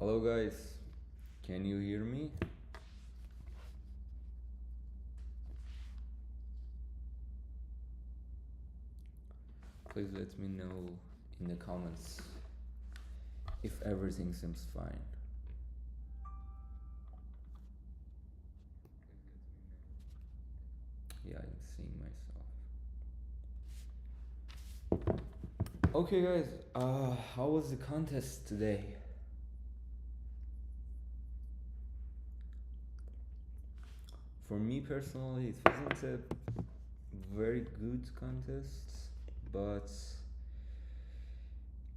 Hello guys, can you hear me? Please let me know in the comments if everything seems fine. Yeah, I'm seeing myself. Okay guys, how was the contest today? For me personally, it wasn't a very good contest, but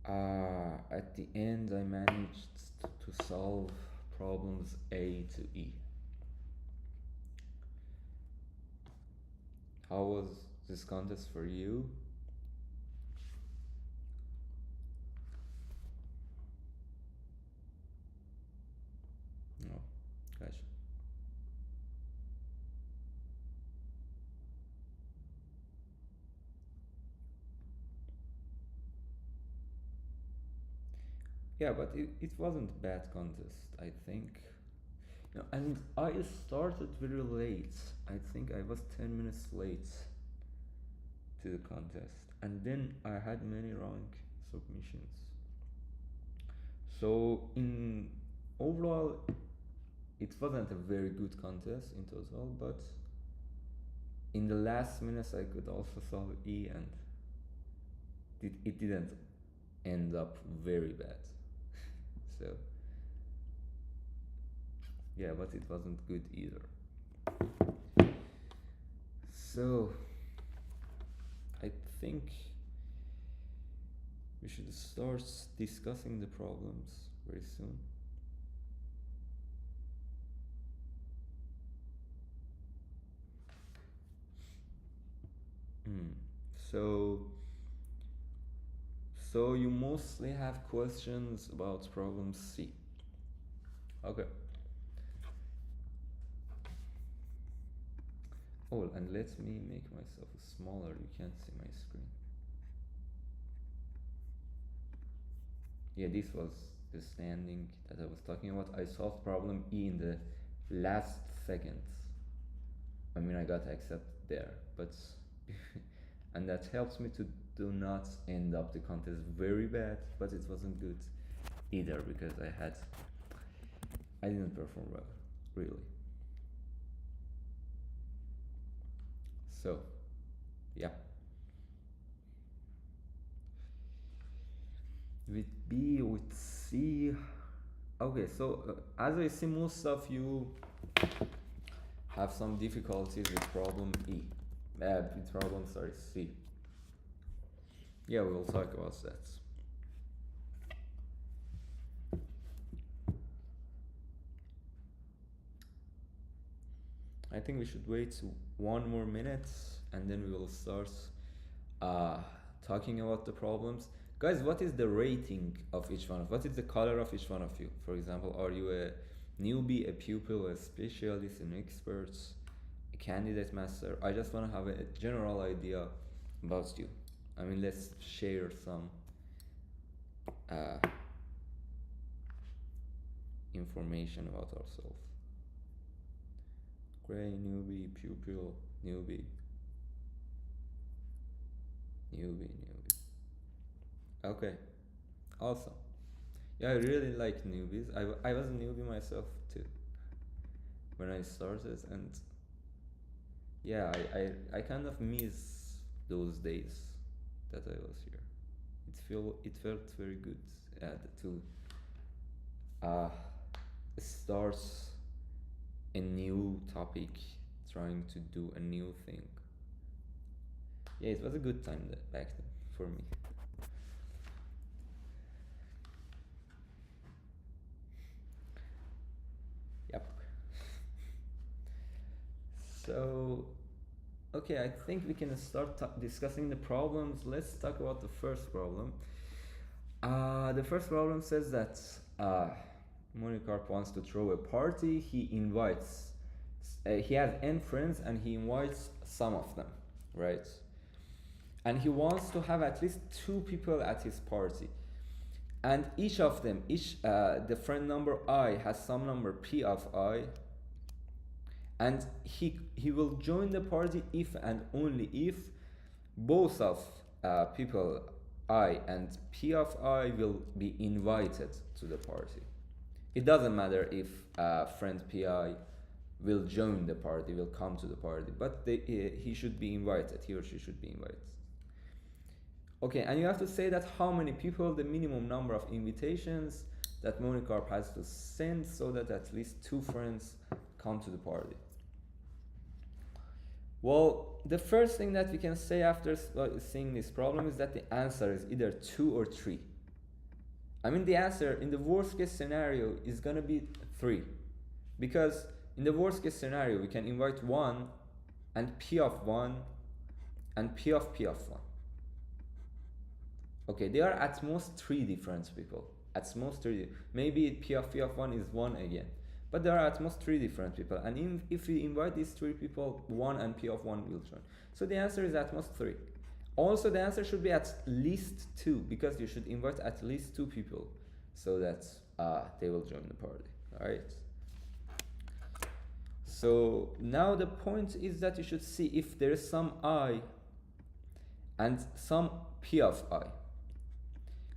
at the end I managed to solve problems A to E. How was this contest for you? No, gotcha. Yeah, but it wasn't a bad contest, I think. And I started very late. I think I was 10 minutes late to the contest. And then I had many wrong submissions. So in overall, it wasn't a very good contest in total, but in the last minutes I could also solve E, and it didn't end up very bad. So yeah, but it wasn't good either. So I think we should start discussing the problems very soon. So you mostly have questions about problem C. Okay. Oh, and let me make myself smaller. You can't see my screen. Yeah, this was the standing that I was talking about. I solved problem E in the last second. I mean, I got accept there, but and that helps me to do not end up the contest very bad, but it wasn't good either because I didn't perform well, really. So, yeah. With B, with C. Okay, so as I see, most of you have some difficulties with problem E. With problem, sorry, C. Yeah, we will talk about that. I think we should wait 1 more minute and then we will start talking about the problems. Guys, what is the rating of each one? What is the color of each one of you? For example, are you a newbie, a pupil, a specialist, an expert, a candidate master? I just want to have a general idea about you. I mean, let's share some information about ourselves. Gray, newbie, pupil, newbie, newbie. Okay, awesome. Yeah, I really like newbies. I was a newbie myself too when I started, and yeah, I kind of miss those days that I was here. It felt very good to uh, start a new topic, trying to do a new thing. Yeah, it was a good time back then for me. Yep. So, okay, I think we can start discussing the problems. Let's talk about the first problem. The first problem says that Monocarp wants to throw a party. He invites, he has n friends and he invites some of them, right? And he wants to have at least 2 people at his party. and each of them, the friend number I has some number p of I, and he will join the party if and only if both of people I and p of I will be invited to the party. It doesn't matter if friend pi will join the party, will come to the party, but he should be invited, he or she should be invited. Okay, and you have to say that how many people, the minimum number of invitations that Monocarp has to send so that at least 2 friends come to the party. Well, the first thing that we can say after seeing this problem is that the answer is either 2 or 3. I mean, the answer in the worst case scenario is gonna be 3, because in the worst case scenario we can invite 1 and p of 1 and p of 1. Okay, they are at most 3 different people. At most 3. Maybe p of 1 is 1 again. But there are at most 3 different people. And if we invite these 3 people, 1 and p of 1 will join. So the answer is at most 3. Also, the answer should be at least 2, because you should invite at least 2 people so that they will join the party. Alright? So now the point is that you should see if there is some I and some p of I,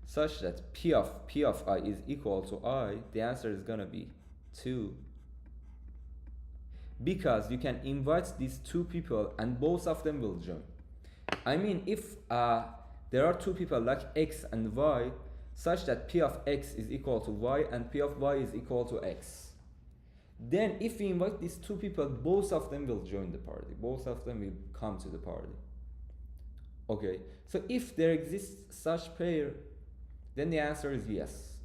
such that p of I is equal to I. The answer is gonna be 2, because you can invite these 2 people and both of them will join. I mean, if there are 2 people like x and y, such that p of x is equal to y and p of y is equal to x, then if we invite these 2 people, both of them will join the party, both of them will come to the party. Okay, so if there exists such pair, then the answer is yes,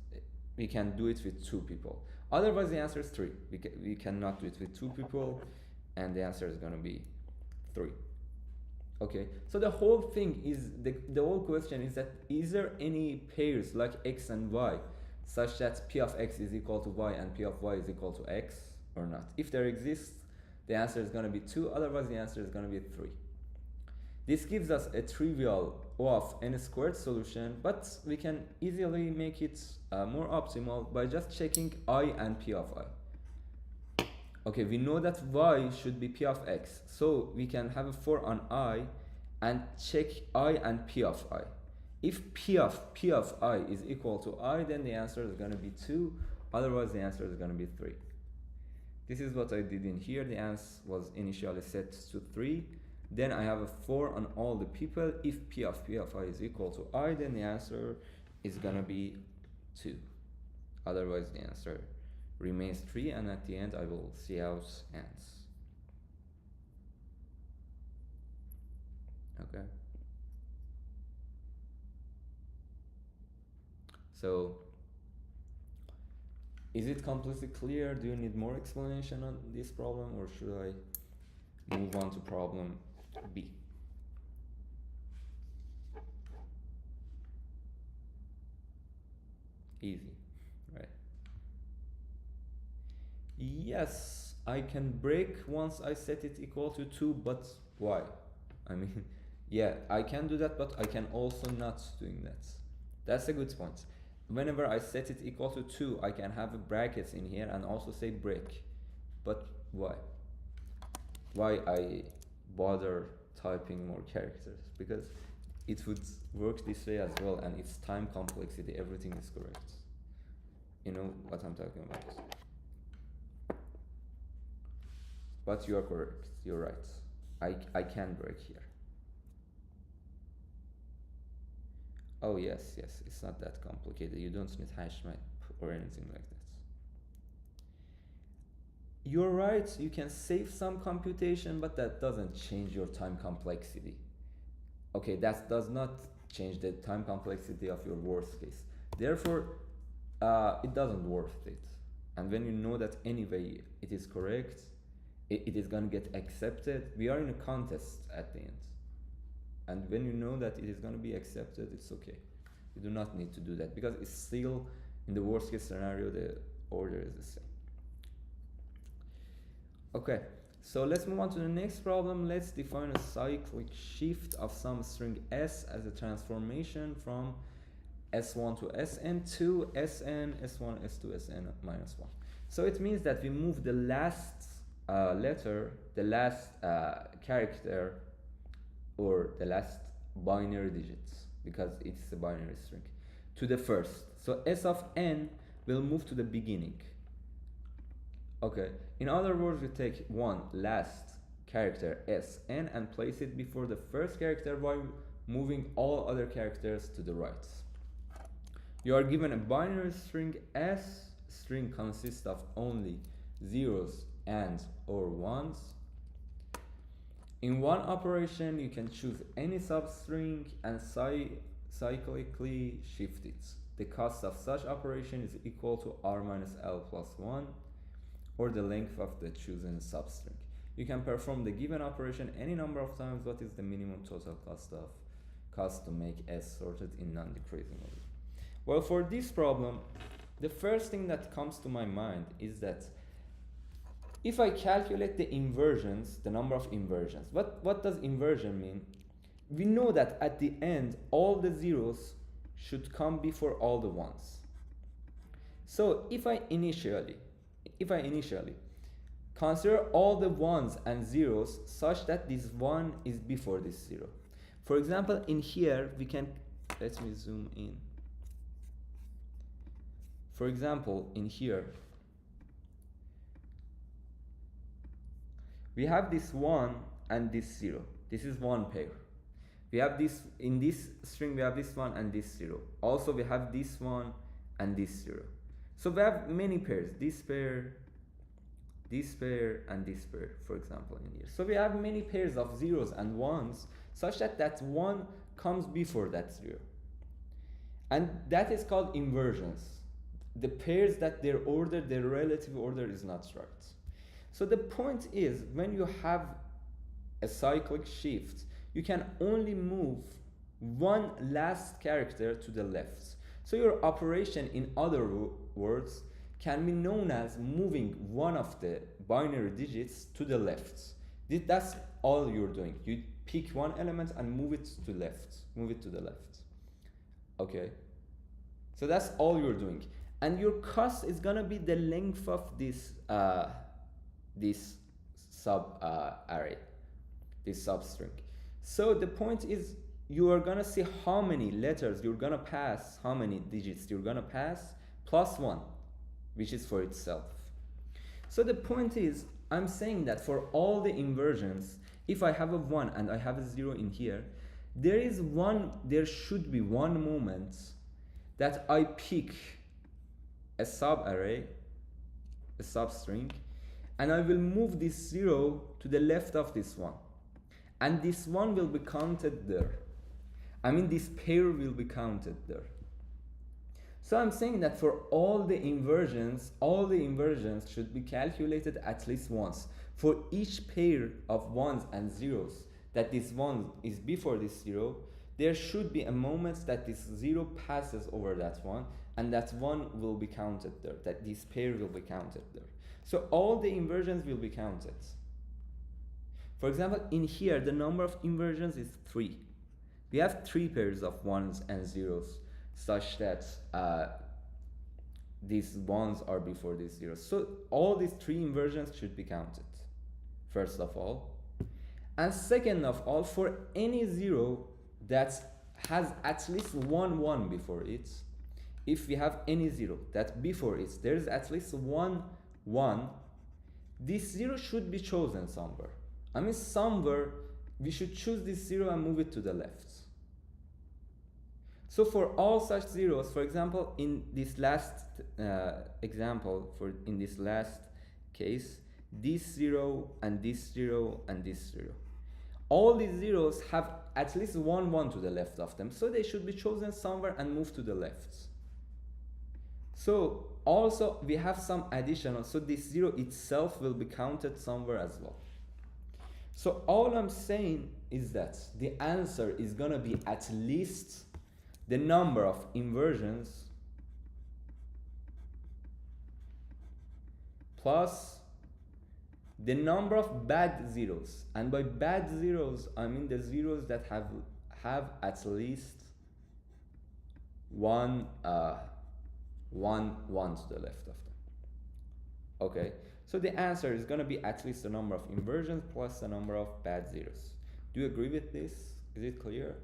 we can do it with 2 people. Otherwise the answer is 3. We cannot do it with 2 people, and the answer is going to be 3. Okay, so the whole thing is, the whole question is that, is there any pairs like x and y such that p of x is equal to y and p of y is equal to x or not? If there exists, the answer is going to be 2, otherwise the answer is going to be 3. This gives us a trivial O of n squared solution, but we can easily make it more optimal by just checking I and p of I. Okay, we know that y should be p of x, so we can have a 4 on I and check I and p of I. If p of I is equal to I, then the answer is going to be 2, otherwise the answer is going to be 3. This is what I did in here. The answer was initially set to 3. Then I have a 4 on all the people. If p of I is equal to I, then the answer is going to be 2. Otherwise the answer remains 3, and at the end I will see how it ends. Okay. So, is it completely clear? Do you need more explanation on this problem, or should I move on to problem B? Easy, right? Yes, I can break once I set it equal to 2, but why? I mean, yeah, I can do that, but I can also not doing that. That's a good point. Whenever I set it equal to 2, I can have a brackets in here and also say break. But why? Why I bother typing more characters? Because it would work this way as well, and it's time complexity, everything is correct. You know what I'm talking about. But you are correct, you're right. I can break here. Oh yes, it's not that complicated. You don't need hash map or anything like that. You're right, you can save some computation, but that doesn't change your time complexity. Okay, that does not change the time complexity of your worst case. Therefore, it doesn't worth it. And when you know that anyway it is correct, it is going to get accepted. We are in a contest at the end. And when you know that it is going to be accepted, it's okay. You do not need to do that, because it's still, in the worst case scenario, the order is the same. Okay, so let's move on to the next problem. Let's define a cyclic shift of some string s as a transformation from S1 to Sn2, Sn, S1, S2, Sn minus 1. So it means that we move the last letter, the last character, or the last binary digits, because it's a binary string, to the first. So S of n will move to the beginning. Okay, in other words, we take one last character Sn and place it before the first character while moving all other characters to the right. You are given a binary string S. String consists of only zeros and or ones. In one operation, you can choose any substring and cyclically shift it. The cost of such operation is equal to r minus l plus 1, or the length of the chosen substring. You can perform the given operation any number of times. What is the minimum total cost to make S sorted in non-decreasing order? Well, for this problem, the first thing that comes to my mind is that if I calculate the inversions, the number of inversions, what does inversion mean? We know that at the end, all the zeros should come before all the ones. So if I initially consider all the ones and zeros such that this one is before this zero. For example, in here, we can, let me zoom in. For example, in here, we have this 1 and this 0. This is one pair. We have this, in this string, we have this 1 and this 0. Also, we have this 1 and this 0. So we have many pairs, this pair, and this pair, for example, in here. So we have many pairs of zeros and ones such that that 1 comes before that 0. And that is called inversions. The pairs that their order, their relative order is not right. So the point is, when you have a cyclic shift, you can only move one last character to the left. So your operation, in other words, can be known as moving one of the binary digits to the left. That's all you're doing. You pick one element and move it to left. Move it to the left. Okay? So that's all you're doing. And your cost is gonna be the length of this this sub array, this substring. So the point is, you are gonna see how many letters you're gonna pass, how many digits you're gonna pass, plus 1, which is for itself. So the point is, I'm saying that for all the inversions, if I have a 1 and I have a 0 in here, there should be one moment that I pick a subarray, a substring, and I will move this 0 to the left of this one. And this one will be counted there. I mean, this pair will be counted there. So I'm saying that for all the inversions should be calculated at least once. For each pair of ones and zeros that this one is before this 0, there should be a moment that this 0 passes over that one, and that one will be counted there, that this pair will be counted there. So all the inversions will be counted. For example, in here, the number of inversions is 3. We have 3 pairs of ones and zeros such that these ones are before these zeros. So all these 3 inversions should be counted, first of all. And second of all, for any 0 that has at least one 1 before it, if we have any 0 that before it there is at least one 1, this 0 should be chosen somewhere. I mean, somewhere we should choose this 0 and move it to the left. So for all such zeros, for example, in this last example, in this last case, this 0 and this 0 and this 0. All these zeros have at least one 1 to the left of them, so they should be chosen somewhere and moved to the left. So also we have some additional, so this 0 itself will be counted somewhere as well. So all I'm saying is that the answer is gonna be at least the number of inversions plus the number of bad zeros. And by bad zeros, I mean the zeros that have at least one, one to the left of them. Okay, so the answer is going to be at least the number of inversions plus the number of bad zeros. Do you agree with this? Is it clear?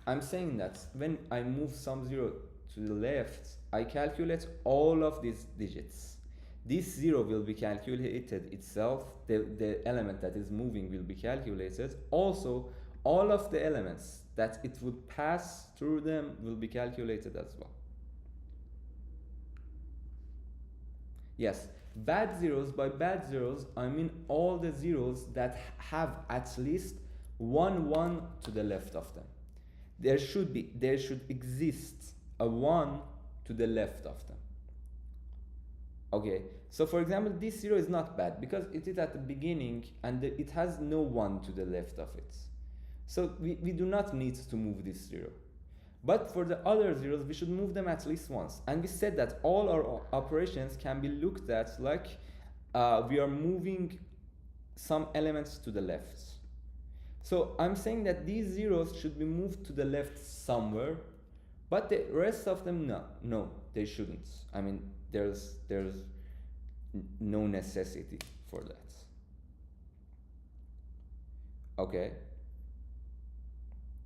I'm saying that when I move some zero to the left, I calculate all of these digits. This zero will be calculated itself, the element that is moving will be calculated. Also, all of the elements that it would pass through them will be calculated as well. Yes, bad zeros, by bad zeros, I mean all the zeros that have at least one to the left of them. There should exist a 1 to the left of them. Okay, so for example, this 0 is not bad because it is at the beginning and it has no 1 to the left of it. So we do not need to move this 0. But for the other zeros, we should move them at least once. And we said that all our operations can be looked at like we are moving some elements to the left. So I'm saying that these zeros should be moved to the left somewhere, but the rest of them, no, they shouldn't. I mean, there's no necessity for that. Okay.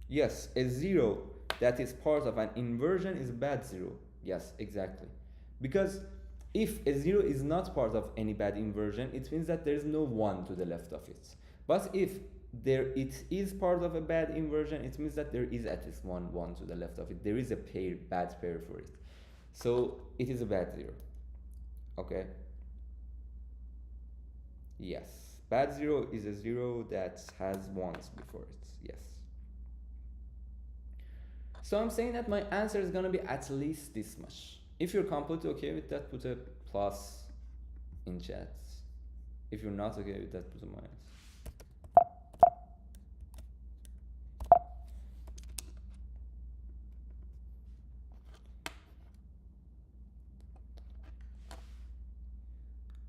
Yes, a 0 that is part of an inversion is a bad 0. Yes, exactly. Because if a 0 is not part of any bad inversion, it means that there is no 1 to the left of it. But if it is part of a bad inversion, it means that there is at least one to the left of it. There is a bad pair for it. So it is a bad 0. Okay? Yes. Bad 0 is a 0 that has 1s before it. Yes. So I'm saying that my answer is going to be at least this much. If you're completely okay with that, put a plus in chat. If you're not okay with that, put a minus.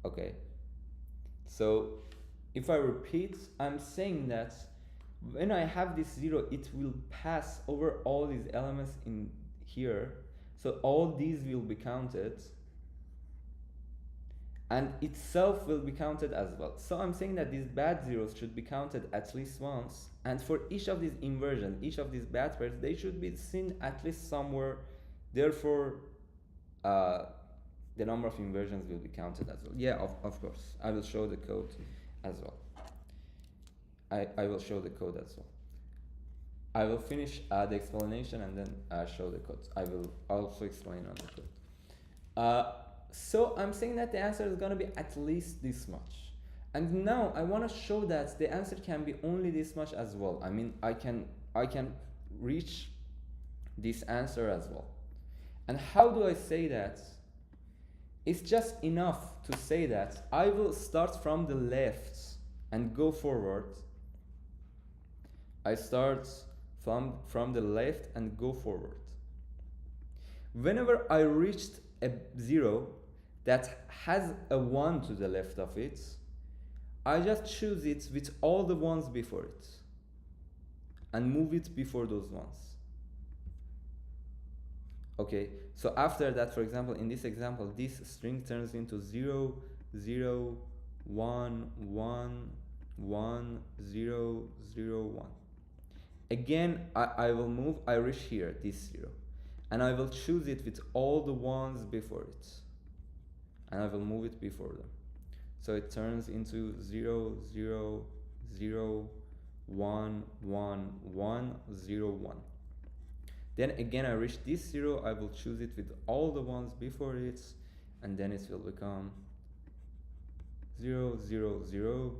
Okay, so if I repeat, I'm saying that when I have this 0, it will pass over all these elements in here. So all these will be counted and itself will be counted as well. So I'm saying that these bad zeros should be counted at least once, and for each of these inversions, each of these bad pairs, they should be seen at least somewhere. Therefore, the number of inversions will be counted as well. Yeah, of course. I will show the code as well. I will show the code as well. I will finish the explanation and then show the code. I will also explain on the code. So I'm saying that the answer is going to be at least this much. And now I want to show that the answer can be only this much as well. I mean, I can reach this answer as well. And how do I say that? It's just enough to say that I will start from the left and go forward. I start from the left and go forward. Whenever I reached a 0 that has a 1 to the left of it, I just choose it with all the ones before it and move it before those ones. Okay, so after that, for example, in this example, this string turns into 0, 0, 1, 1, 1, 0, 0, 1. Again, I will move, I reach here, this 0. And I will choose it with all the ones before it. And I will move it before them. So it turns into 0, 0, 0, 1, 1, 1, 0, 1. Then again, I reach this 0, I will choose it with all the ones before it, and then it will become 0, 0, 0,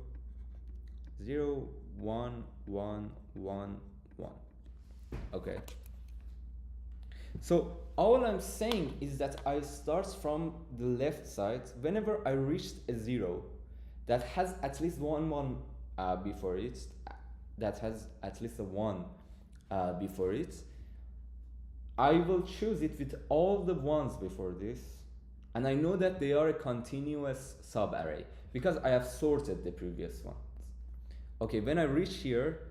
0, 1, 1, 1, 1. Okay. So all I'm saying is that I start from the left side. Whenever I reached a 0 that has at least one before it, that has at least a 1 before it, I will choose it with all the ones before this, and I know that they are a continuous subarray because I have sorted the previous ones. Okay, when I reach here,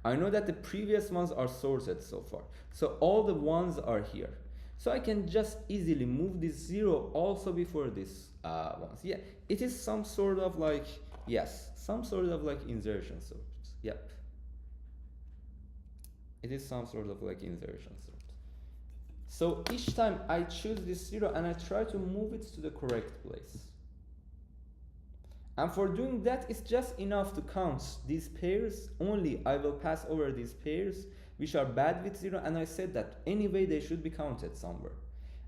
I know that the previous ones are sorted so far. So all the ones are here. So I can just easily move this 0 also before this ones. Yeah, it is some sort of like, yes, some sort of like insertion sort. Yep. It is some sort of like insertion sort. So each time I choose this 0 and I try to move it to the correct place. And for doing that, it's just enough to count these pairs. Only I will pass over these pairs which are bad with 0, and I said that anyway they should be counted somewhere.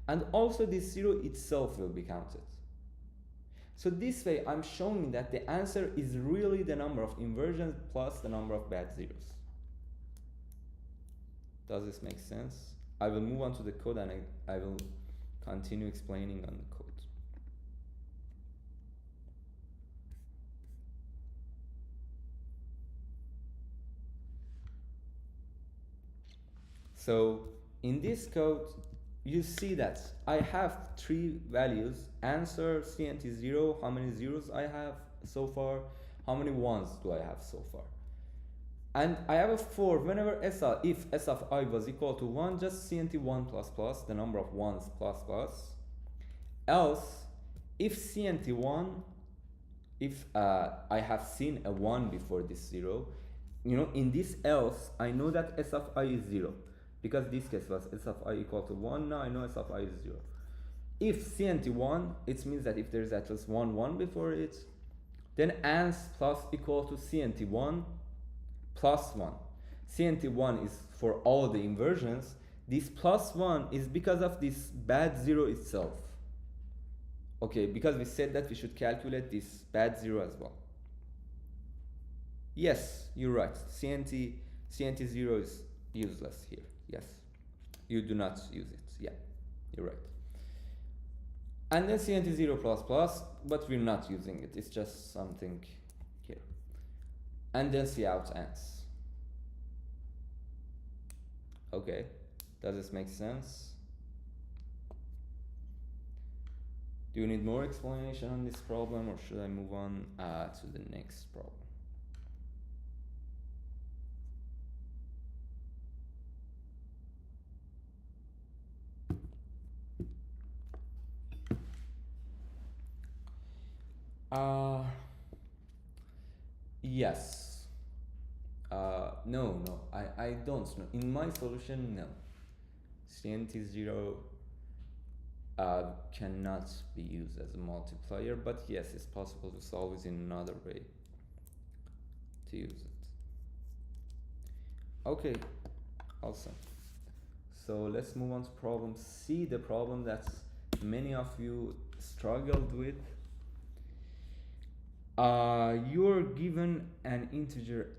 And also this 0 itself will be counted. So this way I'm showing that the answer is really the number of inversions plus the number of bad zeros. Does this make sense? I will move on to the code and I will continue explaining on the code. So in this code, you see that I have 3 values: answer, CNT0, how many zeros I have so far, how many ones do I have so far. And I have a for whenever if s of I was equal to 1, just CNT1 plus plus, the number of ones plus plus. Else, if CNT1, if I have seen a 1 before this 0, in this else, I know that s of I is 0. Because this case was s of I equal to 1, now I know s of I is 0. If CNT1, it means that if there is at least 1 before it, then ans plus equal to CNT1 plus 1. CNT1 is for all the inversions. This plus 1 is because of this bad 0 itself. Okay, because we said that we should calculate this bad 0 as well. Yes, you're right. CNT0 is useless here. Yes, you do not use it. Yeah, you're right. And then CNT0 plus plus, but we're not using it. It's just something here. And then cout ends. Okay, does this make sense? Do you need more explanation on this problem, or should I move on to the next problem? Yes. No, I don't know. In my solution, no. CNT0 cannot be used as a multiplier, but yes, it's possible to solve it in another way to use it. Okay, awesome. So let's move on to problem C, the problem that many of you struggled with. You're given an integer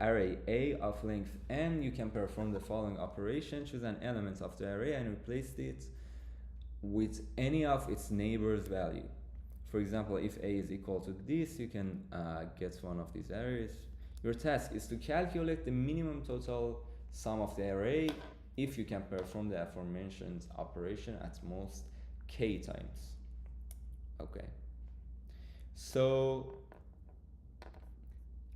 array A of length n. You can perform the following operation: choose an element of the array and replace it with any of its neighbor's value. For example, if A is equal to this, you can get one of these arrays. Your task is to calculate the minimum total sum of the array if you can perform the aforementioned operation at most k times. Okay. So,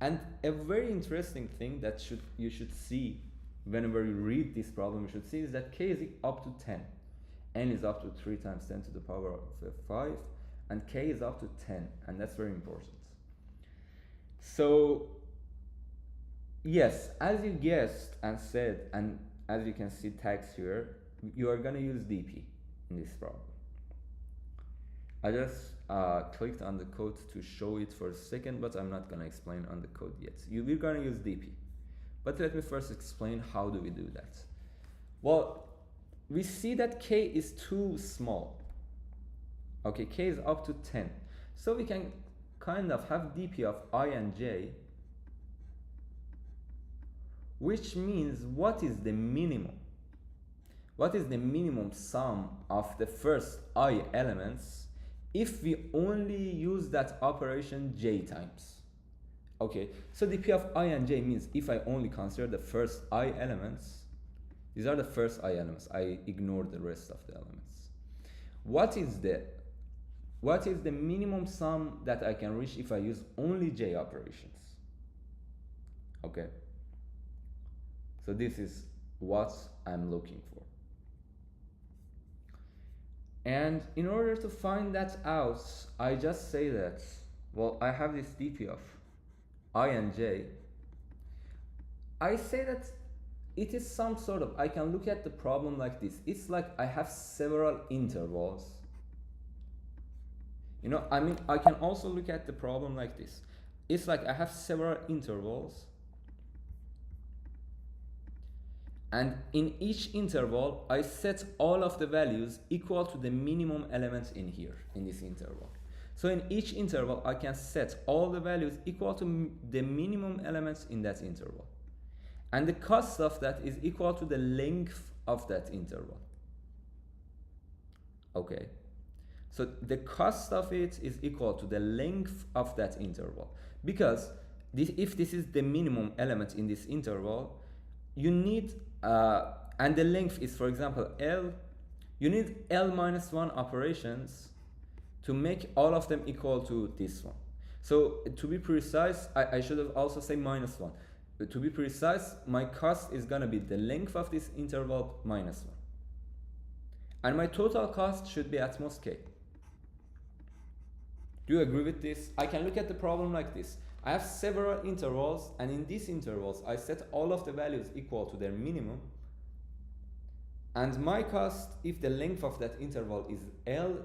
and a very interesting thing that you should see whenever you read this problem, you should see is that k is up to 10. N is up to 3 times 10 to the power of 5, and k is up to 10, and that's very important. So, yes, as you guessed and said, and as you can see text here, you are going to use dp in this problem. I just clicked on the code to show it for a second, but I'm not going to explain on the code yet. We're going to use dp. But let me first explain how do we do that. Well, we see that k is too small. Okay, k is up to 10. So we can kind of have dp of I and j, which means what is the minimum? What is the minimum sum of the first I elements if we only use that operation j times? Okay, so dp of I and j means if I only consider the first I elements, these are the first I elements, I ignore the rest of the elements. What is the minimum sum that I can reach if I use only j operations? Okay, so this is what I'm looking for. And in order to find that out, I just say that, well, I have this dp of I and j. I say that it is some sort of, I can look at the problem like this. It's like I have several intervals. You know, I mean, I can also look at the problem like this. It's like I have several intervals, and in each interval I set all of the values equal to the minimum elements in here, in this interval. So in each interval I can set all the values equal to the minimum elements in that interval, and the cost of that is equal to the length of that interval. Okay, so the cost of it is equal to the length of that interval, because if this is the minimum element in this interval, you need, and the length is, for example, L, you need L minus 1 operations to make all of them equal to this one. So to be precise, I should have also say minus 1. But to be precise, my cost is gonna be the length of this interval minus 1. And my total cost should be at most k. Do you agree with this? I can look at the problem like this. I have several intervals, and in these intervals I set all of the values equal to their minimum, and my cost, if the length of that interval is L,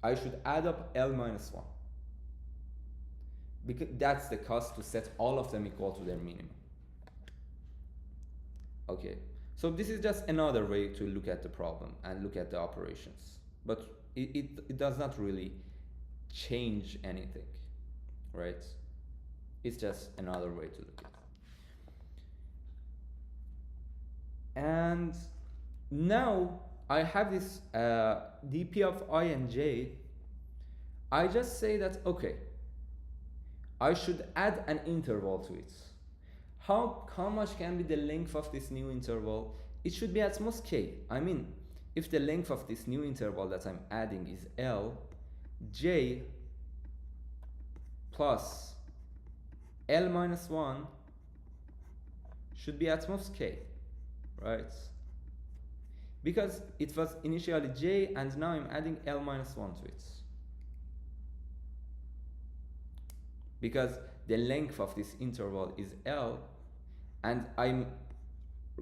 I should add up L minus 1, because that's the cost to set all of them equal to their minimum. Okay, so this is just another way to look at the problem and look at the operations, but it does not really change anything, right? It's just another way to look at it. And now I have this dp of I and j. I just say that, okay, I should add an interval to it. How much can be the length of this new interval? It should be at most k. I mean, if the length of this new interval that I'm adding is L, j plus L minus 1 should be at most k, right? Because it was initially j, and now I'm adding L minus 1 to it. Because the length of this interval is L, and I'm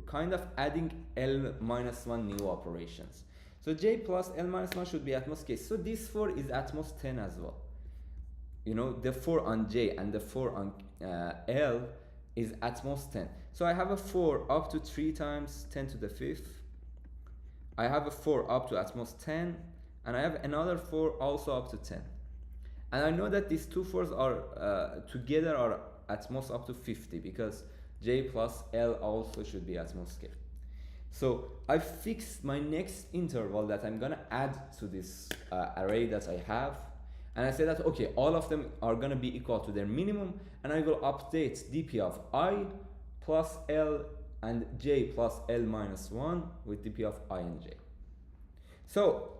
kind of adding L minus 1 new operations. So j plus L minus 1 should be at most k. So this 4 is at most 10 as well. You know, the 4 on j and the 4 on L is at most 10. So I have a 4 up to 3 times 10 to the 5th. I have a 4 up to at most 10, and I have another 4 also up to 10. And I know that these two 4s are together are at most up to 50, because j plus L also should be at most k. So I fixed my next interval that I'm gonna add to this array that I have, and I say that, okay, all of them are gonna be equal to their minimum, and I will update dp of I plus L and j plus L minus 1 with dp of I and j. So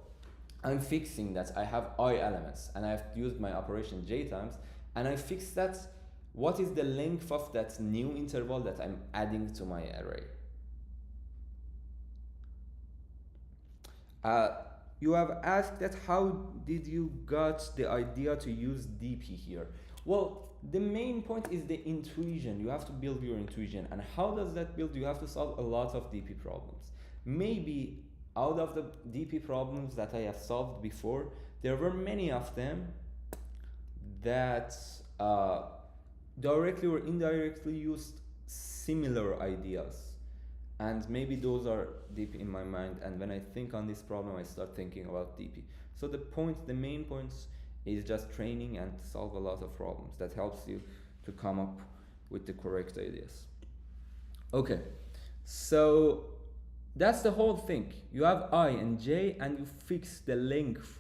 I'm fixing that I have I elements, and I have used my operation j times, and I fix that what is the length of that new interval that I'm adding to my array. You have asked that how did you got the idea to use dp here? Well, the main point is the intuition. You have to build your intuition, and how does that build? You have to solve a lot of dp problems. Maybe out of the dp problems that I have solved before, there were many of them that directly or indirectly used similar ideas, and maybe those are deep in my mind, and when I think on this problem I start thinking about dp. So the main points is just training and solve a lot of problems. That helps you to come up with the correct ideas. Okay, so that's the whole thing. You have I and j, and you fix the length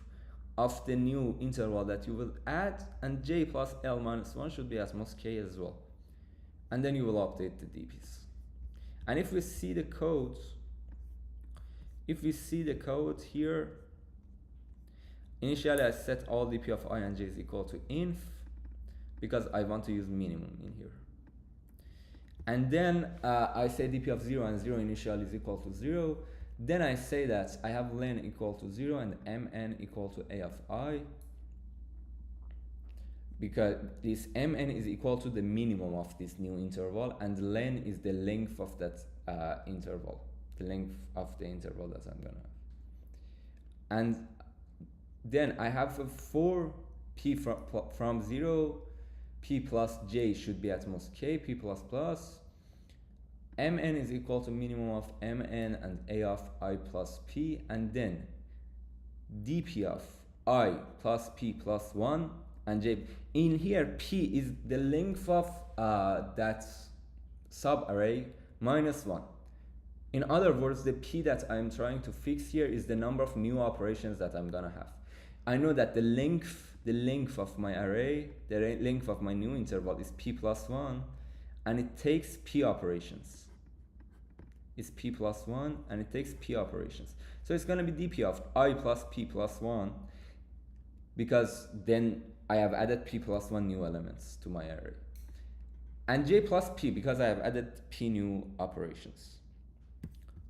of the new interval that you will add, and j plus L minus 1 should be at most k as well. And then you will update the dp's. And if we see the code, here, initially I set all dp of I and j is equal to inf, because I want to use minimum in here. And then I say dp of 0 and 0 initial is equal to 0. Then I say that I have len equal to 0 and mn equal to a of I, because this mn is equal to the minimum of this new interval, and len is the length of that interval, the length of the interval that I'm gonna have. And then I have for p from 0, p plus j should be at most k, p plus plus. Mn is equal to minimum of mn and a of I plus p, and then dp of I plus p plus 1 and j. In here, p is the length of that subarray minus 1. In other words, the p that I'm trying to fix here is the number of new operations that I'm gonna have. I know that the length of my array, the length of my new interval is p plus 1, and it takes p operations. It's p plus 1, and it takes p operations. So it's gonna be dp of I plus p plus 1, because then I have added p plus 1 new elements to my array. And j plus p, because I have added p new operations.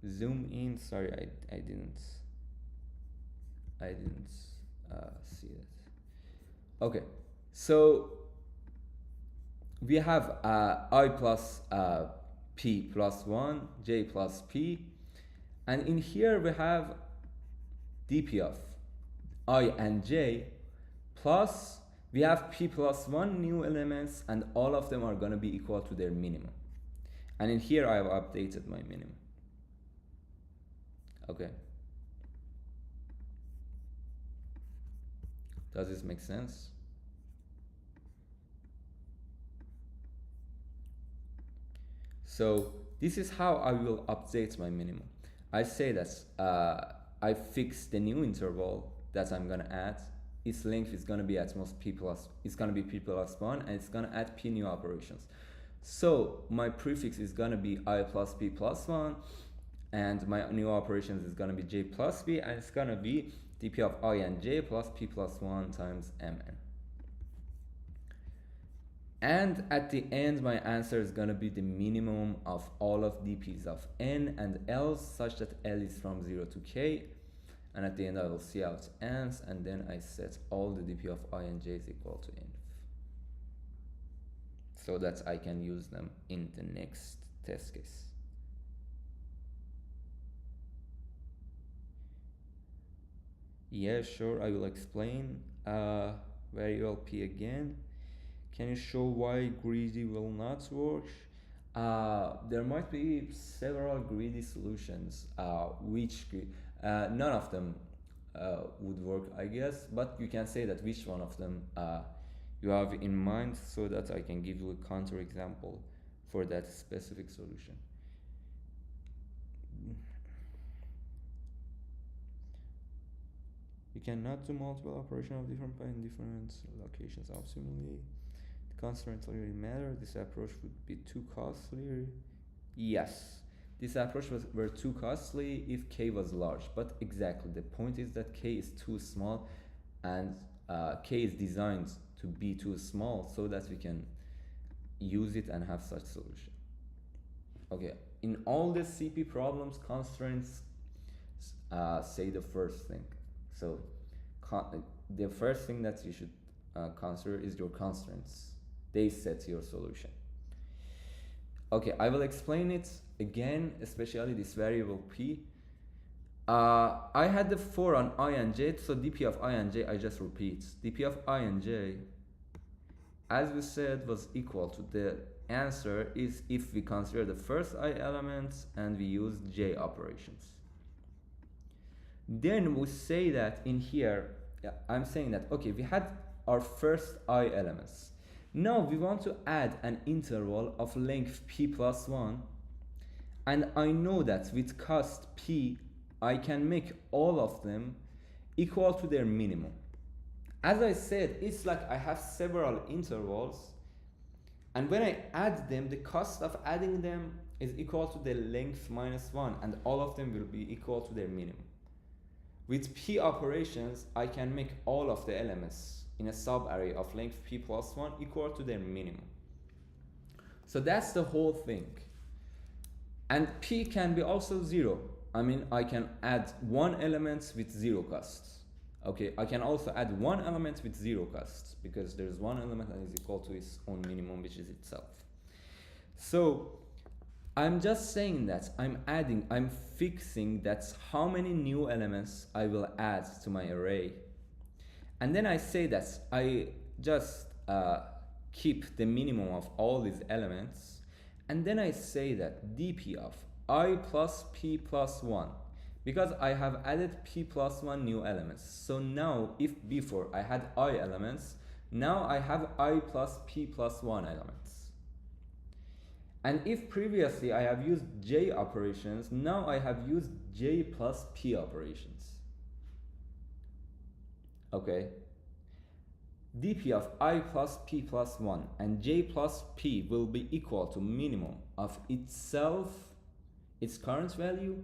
Zoom in, sorry, I didn't see it. Okay, so we have I plus p plus 1, j plus p, and in here we have dp of I and j plus we have p plus 1 new elements, and all of them are going to be equal to their minimum. And in here I have updated my minimum. Okay. Does this make sense? So this is how I will update my minimum. I say that I fix the new interval that I'm gonna add. Its length is gonna be at most p plus, it's gonna be p plus 1, and it's gonna add p new operations. So my prefix is gonna be I plus p plus 1, and my new operations is gonna be j plus p, and it's gonna be dp of I and j plus p plus 1 times mn. And at the end, my answer is gonna be the minimum of all of dp's of n and l, such that l is from 0 to k. And at the end, I will see out ends, and then I set all the dp of I and j is equal to inf, so that I can use them in the next test case. Yeah, sure, I will explain. Variable p again. Can you show why greedy will not work? There might be several greedy solutions, none of them would work, I guess, but you can say that which one of them you have in mind, so that I can give you a counterexample for that specific solution. You cannot do multiple operations of different by in different locations optimally. The constraints already matter. This approach would be too costly. Yes, this approach were too costly if k was large, but exactly the point is that k is too small, and k is designed to be too small so that we can use it and have such solution. Okay, in all the CP problems, constraints say the first thing. So the first thing that you should consider is your constraints. They set your solution. Okay, I will explain it again, especially this variable p. I had the 4 on I and j, so dp of I and j, I just repeat. dp of I and j, as we said, was equal to the answer is if we consider the first I elements and we use j operations. Then we say that in here, I'm saying that, okay, we had our first I elements. Now we want to add an interval of length p plus 1, and I know that with cost p, I can make all of them equal to their minimum. As I said, it's like I have several intervals, and when I add them, the cost of adding them is equal to the length minus 1, and all of them will be equal to their minimum. With p operations, I can make all of the elements in a subarray of length p plus 1 equal to their minimum. So that's the whole thing. And p can be also 0. I mean, I can add one element with 0 costs. Okay, I can also add one element with 0 costs, because there's one element that is equal to its own minimum, which is itself. So I'm just saying that I'm fixing that's how many new elements I will add to my array. And then I say that I just keep the minimum of all these elements. And then I say that dp of I plus p plus 1, because I have added p plus 1 new elements. So now, if before I had I elements, now I have I plus p plus 1 elements. And if previously I have used j operations, now I have used j plus p operations. Okay. dp of I plus p plus 1 and j plus p will be equal to minimum of itself, its current value,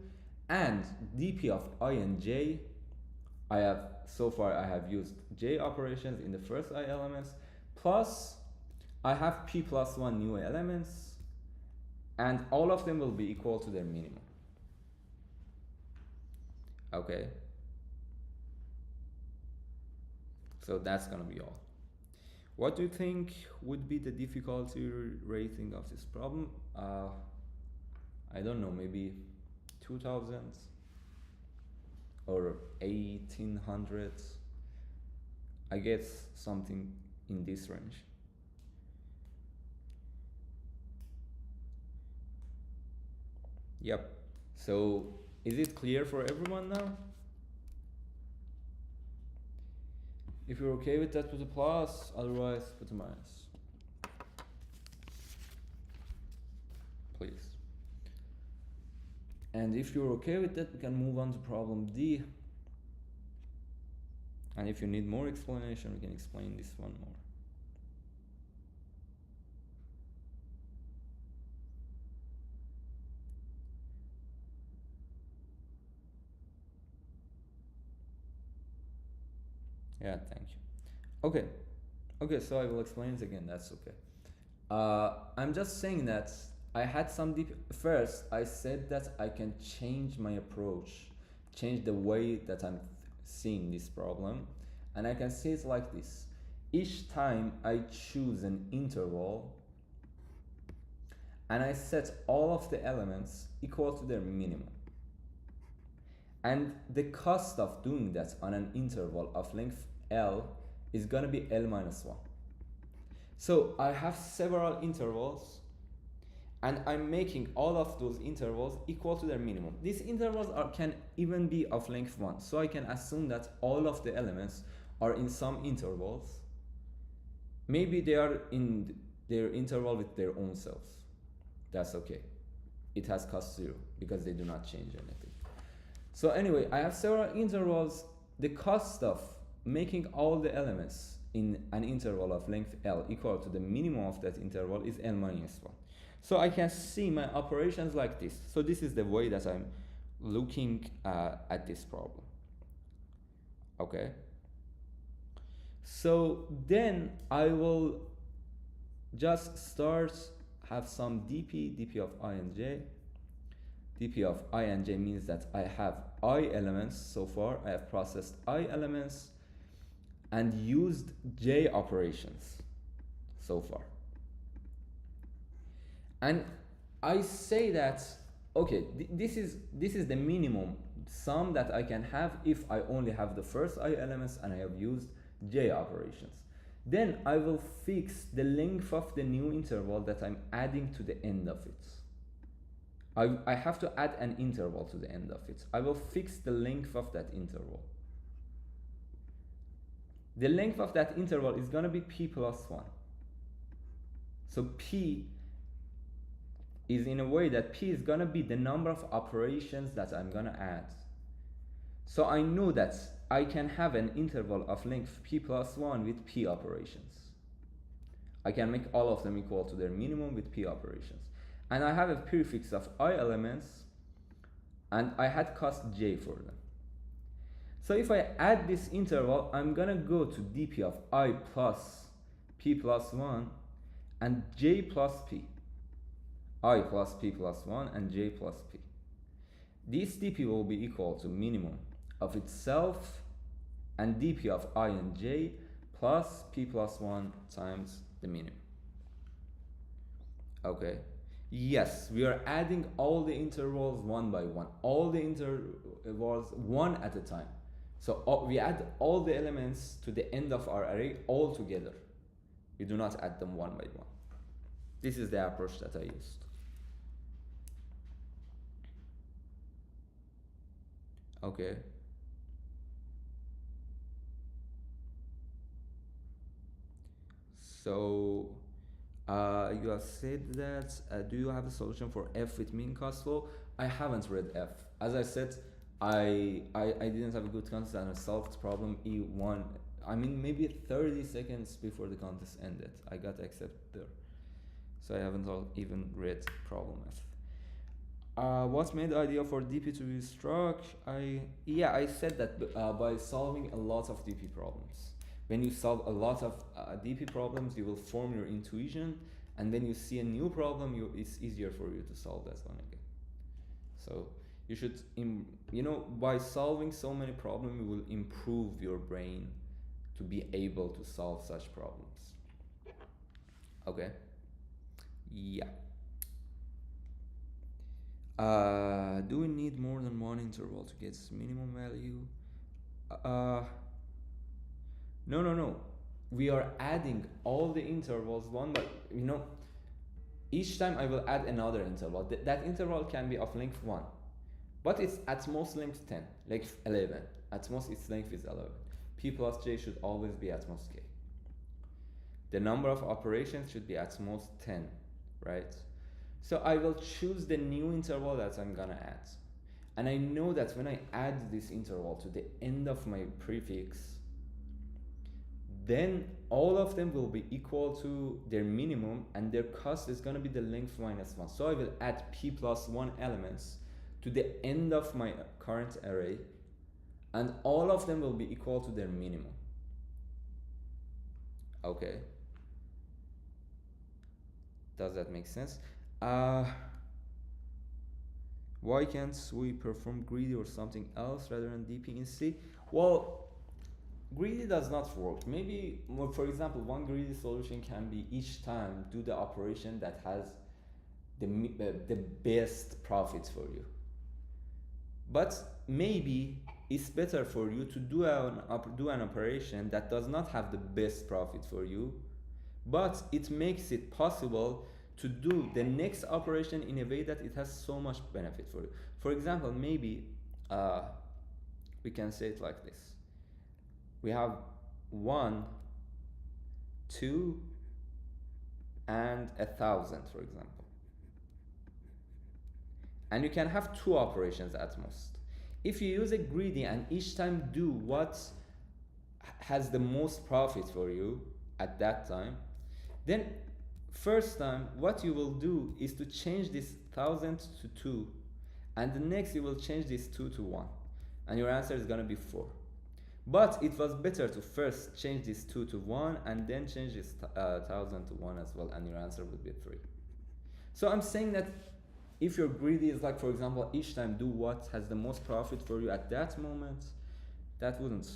and dp of I and j, so far I have used j operations in the first I elements, plus I have p plus 1 new elements, and all of them will be equal to their minimum. Okay. So that's gonna be all. What do you think would be the difficulty rating of this problem? I don't know, maybe 2000 or 1800. I guess something in this range. Yep. So is it clear for everyone now? If you're okay with that, put a plus, otherwise put a minus. Please. And if you're okay with that, we can move on to problem D. And if you need more explanation, we can explain this one more. Yeah, thank you. Okay, so I will explain it again, that's okay. I'm just saying that I had some first I said that I can change my approach, change the way that I'm seeing this problem, and I can see it like this. Each time I choose an interval and I set all of the elements equal to their minimum. And the cost of doing that on an interval of length L is gonna be L minus 1. So I have several intervals, and I'm making all of those intervals equal to their minimum. These intervals can even be of length 1. So I can assume that all of the elements are in some intervals. Maybe they are in their interval with their own selves. That's okay. It has cost 0 because they do not change anything. So anyway, I have several intervals. The cost of making all the elements in an interval of length L equal to the minimum of that interval is L minus 1. So I can see my operations like this. So this is the way that I'm looking at this problem. Okay. So then I will just have some dp of I and j. dp of I and j means that I have I elements so far. I have processed I elements and used j operations so far. And I say that, okay, this is the minimum sum that I can have if I only have the first I elements and I have used j operations. Then I will fix the length of the new interval that I'm adding to the end of it. I have to add an interval to the end of it. I will fix the length of that interval. The length of that interval is going to be p plus 1. So p is in a way that p is going to be the number of operations that I'm going to add. So I know that I can have an interval of length p plus 1 with p operations. I can make all of them equal to their minimum with p operations. And I have a prefix of I elements, and I had cost j for them. So if I add this interval, I'm gonna go to dp of I plus p plus 1 and j plus p. I plus p plus 1 and j plus p. This dp will be equal to minimum of itself and dp of I and j plus p plus 1 times the minimum. Okay. Yes, we are adding all the intervals one by one, all the intervals one at a time. So we add all the elements to the end of our array all together. We do not add them one by one. This is the approach that I used. Okay. So you have said that, do you have a solution for f with mean cost flow? I haven't read f. As I said, I didn't have a good contest and I solved the problem E1. I mean, maybe 30 seconds before the contest ended. I got accepted there. So I haven't even read problem f. What made the idea for DP to be struck? I said that by solving a lot of DP problems. When you solve a lot of DP problems, you will form your intuition, and when you see a new problem, it's easier for you to solve that one again. So you should, by solving so many problems, you will improve your brain to be able to solve such problems. Okay. Yeah. Do we need more than one interval to get minimum value? No. We are adding all the intervals one by, each time I will add another interval. That interval can be of length 1, but it's at most length 10, length 11. At most its length is 11. P plus j should always be at most k. The number of operations should be at most 10, right? So I will choose the new interval that I'm gonna add. And I know that when I add this interval to the end of my prefix, then all of them will be equal to their minimum and their cost is gonna be the length minus 1. So I will add p plus 1 elements to the end of my current array, and all of them will be equal to their minimum. Okay. Does that make sense? Why can't we perform greedy or something else rather than DP in C? Well, greedy does not work. Maybe, for example, one greedy solution can be each time do the operation that has the best profits for you. But maybe it's better for you to do an operation that does not have the best profit for you, but it makes it possible to do the next operation in a way that it has so much benefit for you. For example, maybe we can say it like this. We have 1, 2, and 1,000, for example. And you can have 2 operations at most. If you use a greedy and each time do what has the most profit for you at that time, then first time what you will do is to change this 1,000 to 2, and the next you will change this 2 to 1, and your answer is going to be 4. But it was better to first change this 2 to 1 and then change this 1,000 to 1 as well, and your answer would be 3. So I'm saying that if your greedy is like, for example, each time do what has the most profit for you at that moment, that wouldn't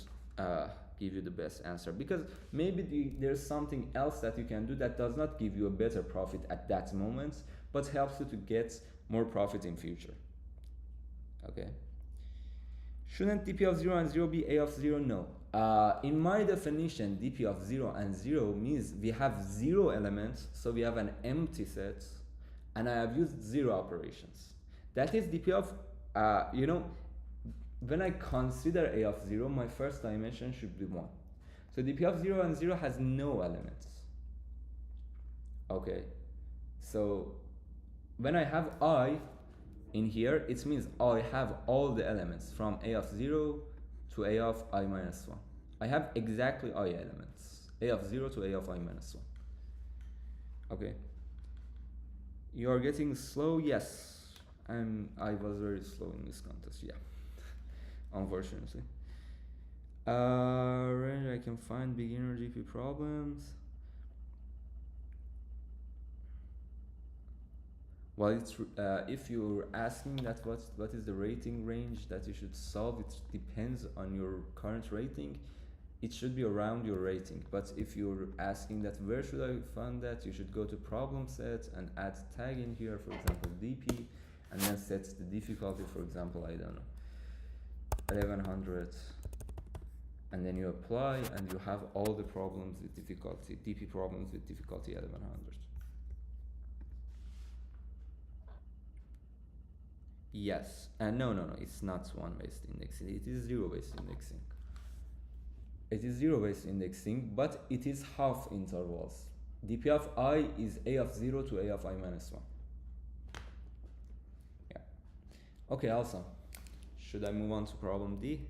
give you the best answer, because maybe there's something else that you can do that does not give you a better profit at that moment, but helps you to get more profit in future. Okay. Shouldn't dp of 0 and 0 be a of 0? No. In my definition, dp of 0 and 0 means we have 0 elements, so we have an empty set, and I have used 0 operations. That is dp of, when I consider a of 0, my first dimension should be 1. So dp of 0 and 0 has no elements. Okay. So when I have I in here, it means I have all the elements from a of 0 to a of I minus 1. I have exactly I elements. A of 0 to a of I minus 1. Okay. You are getting slow? Yes. I was very slow in this contest, yeah. Unfortunately. Range I can find beginner GP problems. Well, if you're asking that what is the rating range that you should solve, it depends on your current rating. It should be around your rating. But if you're asking that where should I find that, you should go to problem set and add tag in here, for example DP, and then set the difficulty, for example, I don't know, 1100, and then you apply and you have all the problems with difficulty, DP problems with difficulty 1100. Yes, and no, it's not one-based indexing, it is zero-based indexing. It is zero-based indexing, but it is half intervals. dp of I is a of 0 to a of I minus 1. Yeah. Okay, awesome. Should I move on to problem D?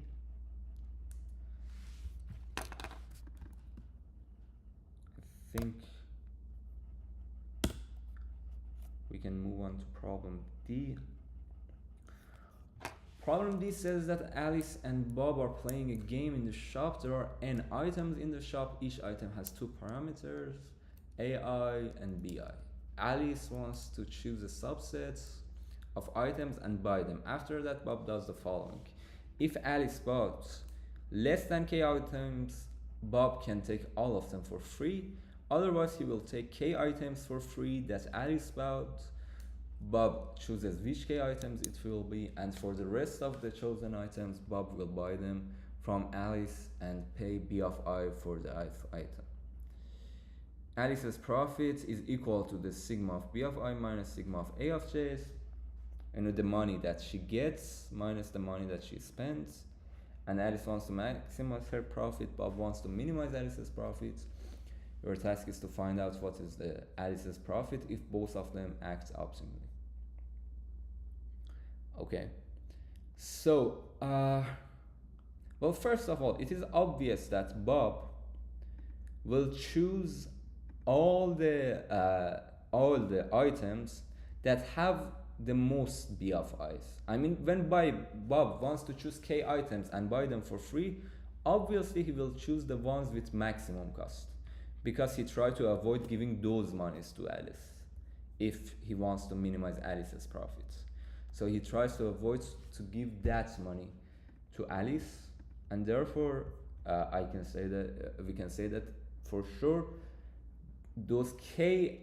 I think we can move on to problem D. Problem D says that Alice and Bob are playing a game in the shop. There are n items in the shop. Each item has two parameters, AI and BI. Alice wants to choose a subset of items and buy them. After that, Bob does the following. If Alice bought less than k items, Bob can take all of them for free. Otherwise, he will take k items for free that Alice bought. Bob chooses which k items it will be, and for the rest of the chosen items, Bob will buy them from Alice and pay B of I for the item. Alice's profit is equal to the sigma of B of I minus sigma of A of J, and the money that she gets minus the money that she spends. And Alice wants to maximize her profit, Bob wants to minimize Alice's profit. Your task is to find out what is the Alice's profit if both of them act optimally. Okay, so well, first of all, it is obvious that Bob will choose all the items that have the most B of I's. I mean, when Bob wants to choose k items and buy them for free, obviously he will choose the ones with maximum cost, because he tried to avoid giving those monies to Alice if he wants to minimize Alice's profits. So he tries to avoid to give that money to Alice, and therefore I can say that we can say that for sure those k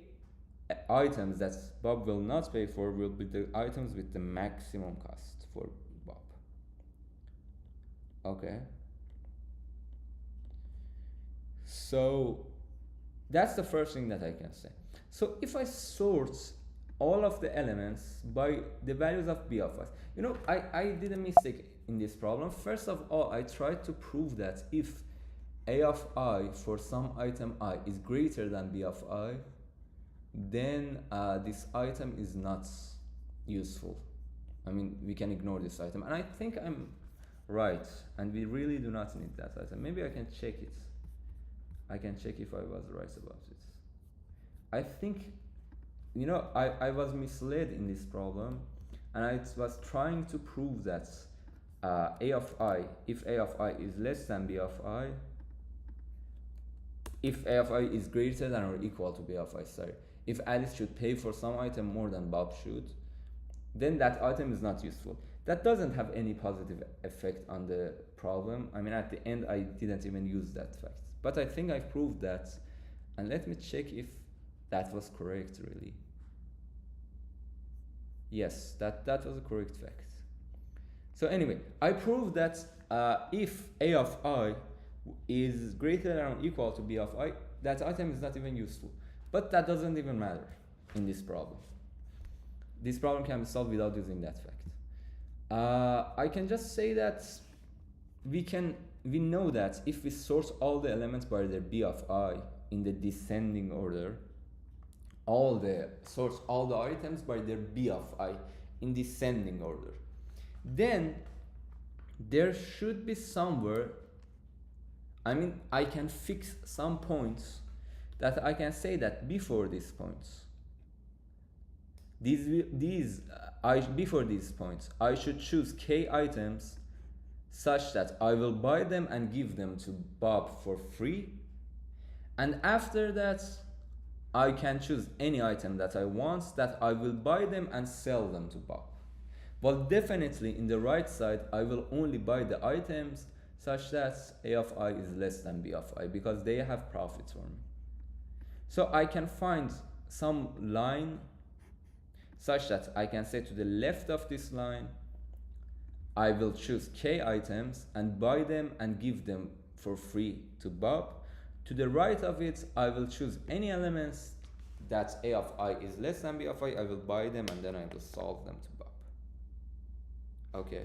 items that Bob will not pay for will be the items with the maximum cost for Bob. Okay. So that's the first thing that I can say. So if I sort all of the elements by the values of B of I, you know, I did a mistake in this problem. First of all, I tried to prove that if A of I for some item I is greater than B of I, then this item is not useful. I mean, we can ignore this item, and I think I'm right, and we really do not need that item. Maybe I can check it. I can check if I was right about it. I think, you know, I was misled in this problem, and I was trying to prove that A of I, if A of I is less than B of I, if A of I is greater than or equal to B of I, sorry, if Alice should pay for some item more than Bob should, then that item is not useful. That doesn't have any positive effect on the problem. I mean, at the end, I didn't even use that fact. But I think I proved that, and let me check if that was correct, really. Yes, that was a correct fact. So anyway, I proved that if A of I is greater than or equal to B of I, that item is not even useful. But that doesn't even matter in this problem. This problem can be solved without using that fact. I can just say that we know that if we sort all the elements by their B of I in the descending order, sort all the items by their B of I in descending order, then there should be somewhere, I mean, I can fix some points that I can say that before these points, before these points, I should choose k items such that I will buy them and give them to Bob for free. And after that, I can choose any item that I want that I will buy them and sell them to Bob. Well, definitely in the right side, I will only buy the items such that A of I is less than B of I because they have profits for me. So I can find some line such that I can say to the left of this line, I will choose K items and buy them and give them for free to Bob. To the right of it, I will choose any elements that A of I is less than B of I will buy them and then I will solve them to Bob. Okay.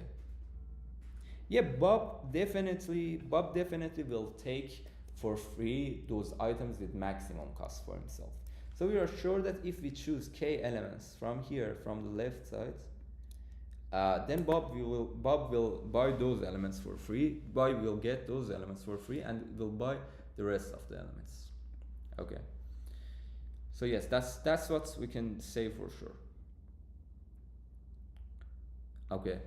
Yeah, Bob definitely will take for free those items with maximum cost for himself. So we are sure that if we choose K elements from here, from the left side, then Bob will buy those elements for free. Bob will get those elements for free and will buy the rest of the elements. Okay. So yes, that's what we can say for sure. Okay.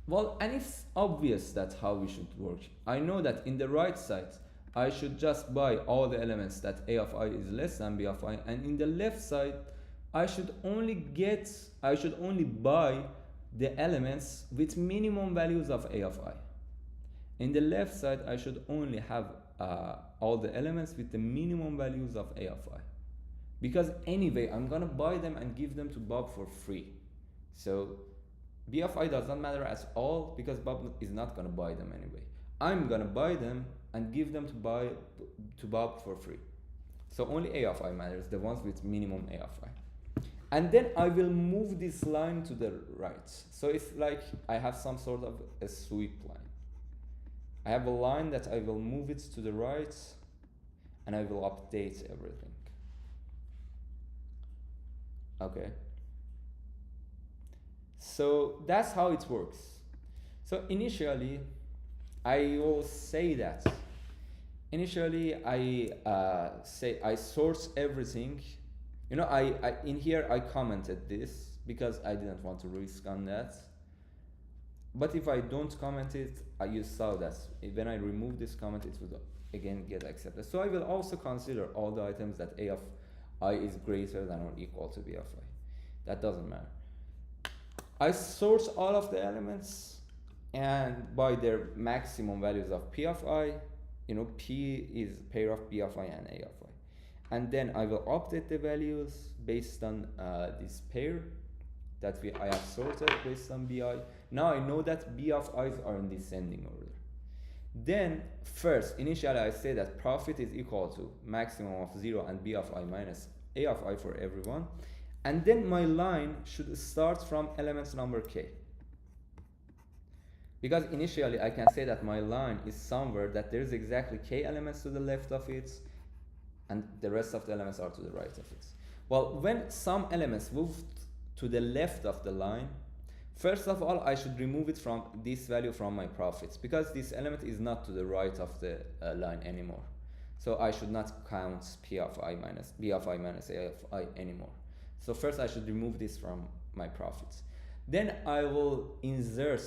Well, and it's obvious that's how we should work. I know that in the right side, I should just buy all the elements that A of I is less than B of I, and in the left side, I should only buy the elements with minimum values of A of I. In the left side, I should only have all the elements with the minimum values of A of I. Because anyway, I'm gonna buy them and give them to Bob for free. So B of I does not matter at all because Bob is not gonna buy them anyway. I'm gonna buy them and give them to Bob for free. So only A of I matters, the ones with minimum A of I. And then I will move this line to the right. So it's like I have some sort of a sweep line. I have a line that I will move it to the right and I will update everything. Okay. So that's how it works. So initially, I will say that. Initially, I source everything. You know, I in here I commented this because I didn't want to risk on that. But if I don't comment it, you saw that when I remove this comment, it would again get accepted. So I will also consider all the items that A of I is greater than or equal to B of I. That doesn't matter. I source all of the elements and by their maximum values of P of I, you know, P is pair of B of I and A of I. And then I will update the values based on this pair that I have sorted based on BI. Now I know that B of I's are in descending order. Then first, initially I say that profit is equal to maximum of 0 and B of I minus A of I for everyone. And then my line should start from element number K. Because initially I can say that my line is somewhere that there's exactly K elements to the left of it and the rest of the elements are to the right of it. Well, when some elements move to the left of the line, first of all, I should remove it from this value from my profits because this element is not to the right of the line anymore. So I should not count P of I minus B of I minus A of I anymore. So first I should remove this from my profits. Then I will insert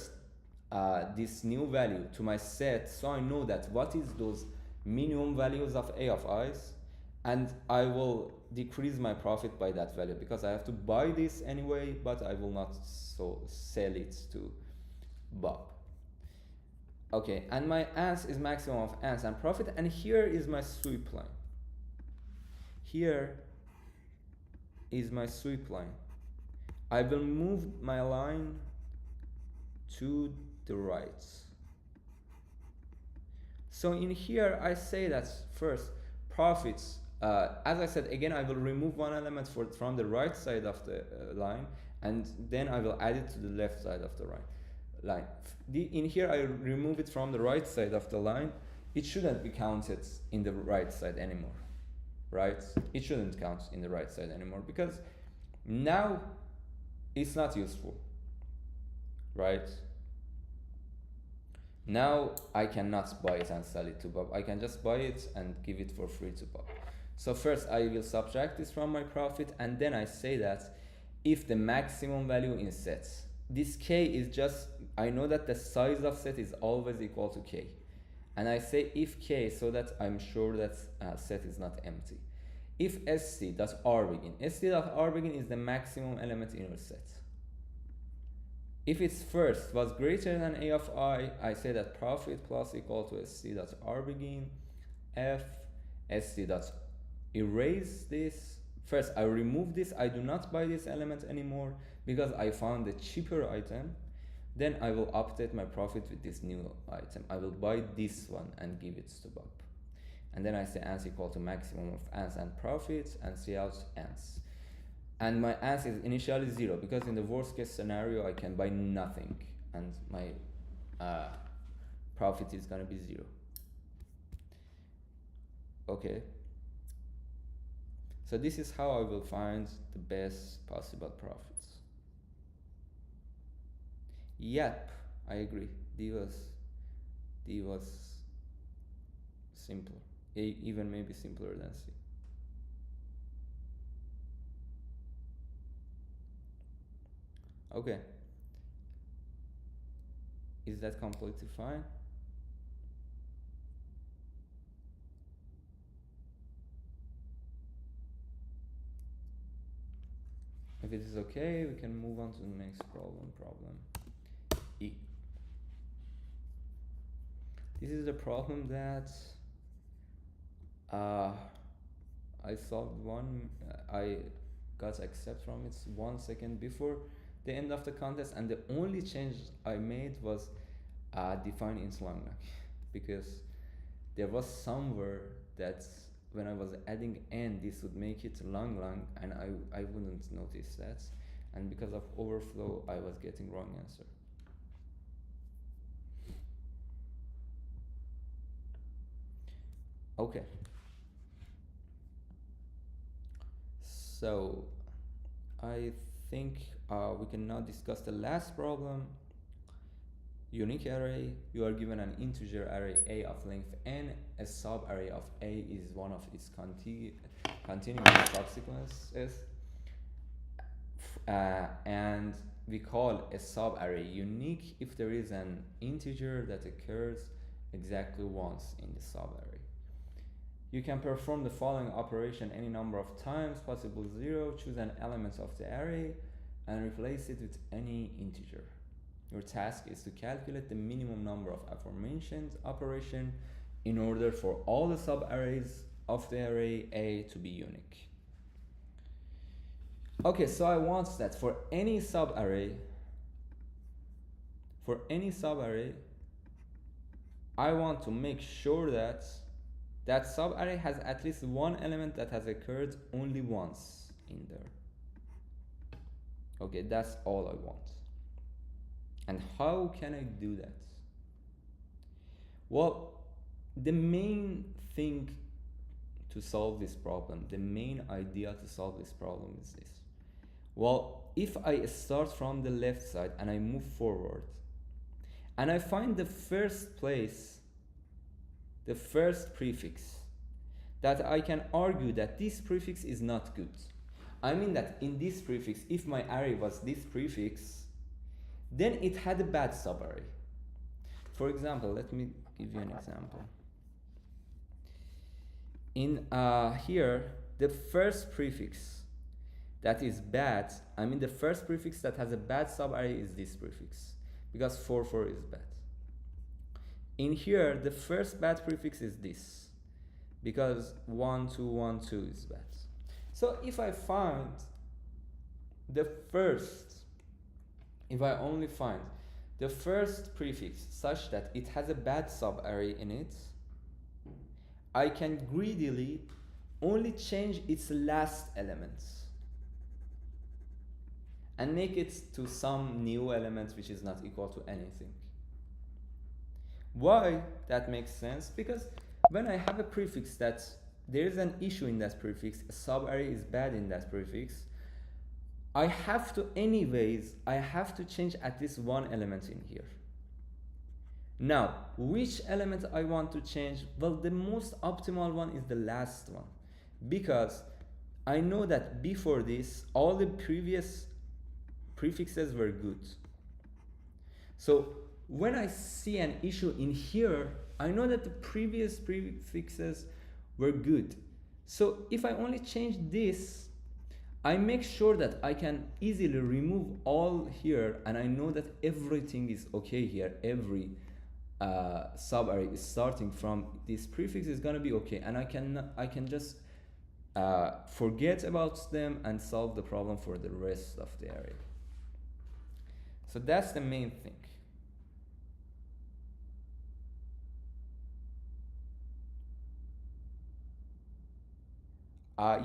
this new value to my set so I know that what is those minimum values of A of I's, and I will decrease my profit by that value because I have to buy this anyway, but I will not sell it to Bob. Okay, and my ans is maximum of ans and profit, and here is my sweep line. Here is my sweep line. I will move my line to the right. So in here I say that first profits, as I said again, I will remove one element from the right side of the line and then I will add it to the left side of the line. In here I remove it from the right side of the line. It shouldn't be counted in the right side anymore, right? It shouldn't count in the right side anymore because now it's not useful, right? Now I cannot buy it and sell it to Bob. I can just buy it and give it for free to Bob. So first I will subtract this from my profit and then I say that if the maximum value in sets, this K is just, I know that the size of set is always equal to k. And I say if k so that I'm sure that set is not empty. If st.rbegin, st.rbegin is the maximum element in your set. If its first was greater than a of I say that profit plus equal to st.rbegin, f st. Erase this. First, I remove this. I do not buy this element anymore because I found a cheaper item. Then I will update my profit with this new item. I will buy this one and give it to Bob. And then I say ans equal to maximum of ans and profits and see out ans. And my ans is initially 0 because in the worst case scenario I can buy nothing and my profit is gonna be 0. Okay. So this is how I will find the best possible profits. Yep, I agree. D was simpler, even maybe simpler than C. Okay. Is that completely fine? If it is okay, we can move on to the next problem. Problem E. This is the problem that I solved one. I got accept from it 1 second before the end of the contest, and the only change I made was define int long because there was somewhere that when I was adding n, this would make it long, and I wouldn't notice that, and because of overflow, I was getting wrong answer. Okay. So I think we can now discuss the last problem. Unique array. You are given an integer array a of length n. A subarray of a is one of its continuous subsequences, and we call a subarray unique if there is an integer that occurs exactly once in the subarray. You can perform the following operation any number of times, possible 0. Choose an element of the array and replace it with any integer. Your task is to calculate the minimum number of aforementioned operation in order for all the subarrays of the array A to be unique. Okay, so I want that for any subarray, I want to make sure that that subarray has at least one element that has occurred only once in there. Okay, that's all I want. And how can I do that? Well, the main thing to solve this problem, the main idea to solve this problem is this. Well, if I start from the left side and I move forward, and I find the first place, the first prefix, that I can argue that this prefix is not good. I mean that in this prefix, if my array was this prefix, then it had a bad subarray. For example, let me give you an example. In here, the first prefix that is bad, I mean the first prefix that has a bad subarray is this prefix, because 4 is bad. In here, the first bad prefix is this, because 1 2 is bad. So if I find the first, if I only find the first prefix such that it has a bad subarray in it, I can greedily only change its last elements and make it to some new element which is not equal to anything. Why that makes sense? Because when I have a prefix that there is an issue in that prefix, a subarray is bad in that prefix, I have to change at least one element in here. Now, which element I want to change? Well, the most optimal one is the last one, because I know that before this, all the previous prefixes were good. So when I see an issue in here, I know that the previous prefixes were good. So if I only change this, I make sure that I can easily remove all here, and I know that everything is okay here. Every subarray is starting from this prefix is gonna be okay, and I can just forget about them and solve the problem for the rest of the array. So that's the main thing.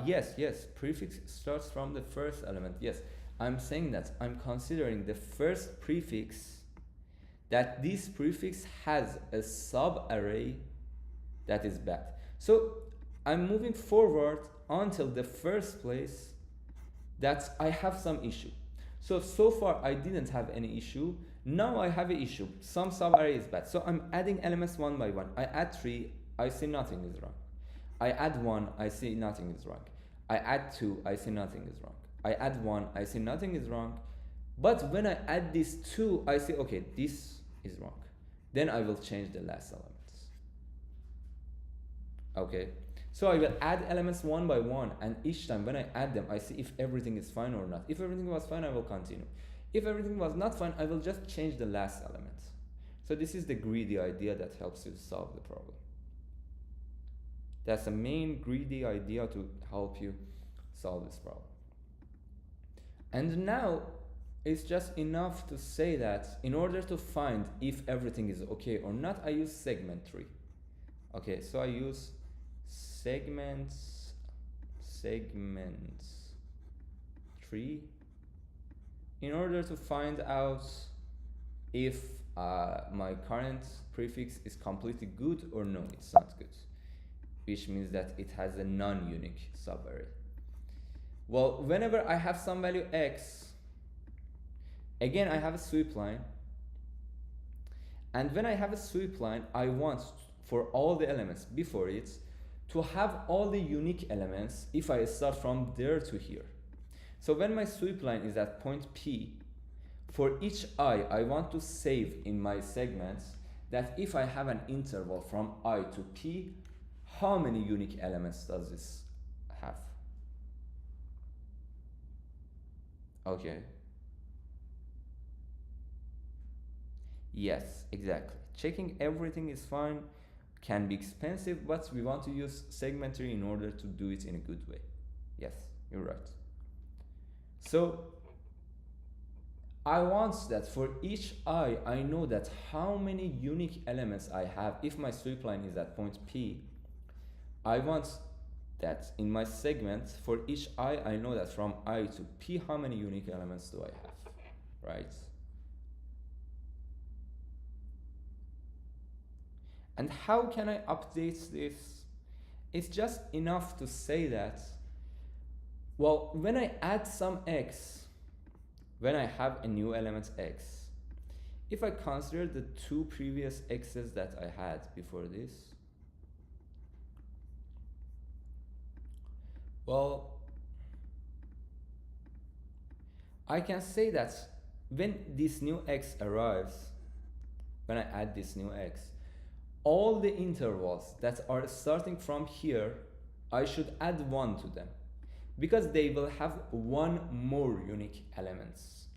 Yes, prefix starts from the first element. Yes, I'm saying that I'm considering the first prefix, that this prefix has a subarray that is bad. So I'm moving forward until the first place that I have some issue. So far I didn't have any issue. Now I have an issue. Some subarray is bad. So I'm adding elements one by one. I add 3, I see nothing is wrong. I add 1, I see nothing is wrong. I add 2, I see nothing is wrong. I add 1, I see nothing is wrong. But when I add this 2, I say, okay, this is wrong. Then I will change the last elements. Okay, so I will add elements one by one, and each time when I add them, I see if everything is fine or not. If everything was fine, I will continue. If everything was not fine, I will just change the last element. So this is the greedy idea that helps you solve the problem. That's the main greedy idea to help you solve this problem. And now it's just enough to say that in order to find if everything is okay or not, I use segment tree. Okay, so I use segments tree in order to find out if my current prefix is completely good or no, it's not good, which means that it has a non-unique subarray. Well, whenever I have some value x, again I have a sweep line, and when I have a sweep line, I want for all the elements before it to have all the unique elements if I start from there to here. So when my sweep line is at point P, for each I want to save in my segments that if I have an interval from I to P, how many unique elements does this have? Okay. Yes, exactly. Checking everything is fine can be expensive, but we want to use segmentary in order to do it in a good way. Yes, you're right. So I want that for each I know that how many unique elements I have. If my sweep line is at point P, I want that in my segment for each I know that from I to P, how many unique elements do I have, right? And how can I update this? It's just enough to say that, well, when I add some x, when I have a new element x, if I consider the 2 previous x's that I had before this, well, I can say that when this new x arrives, when I add this new x, all the intervals that are starting from here, I should add 1 to them, because they will have 1 more unique elements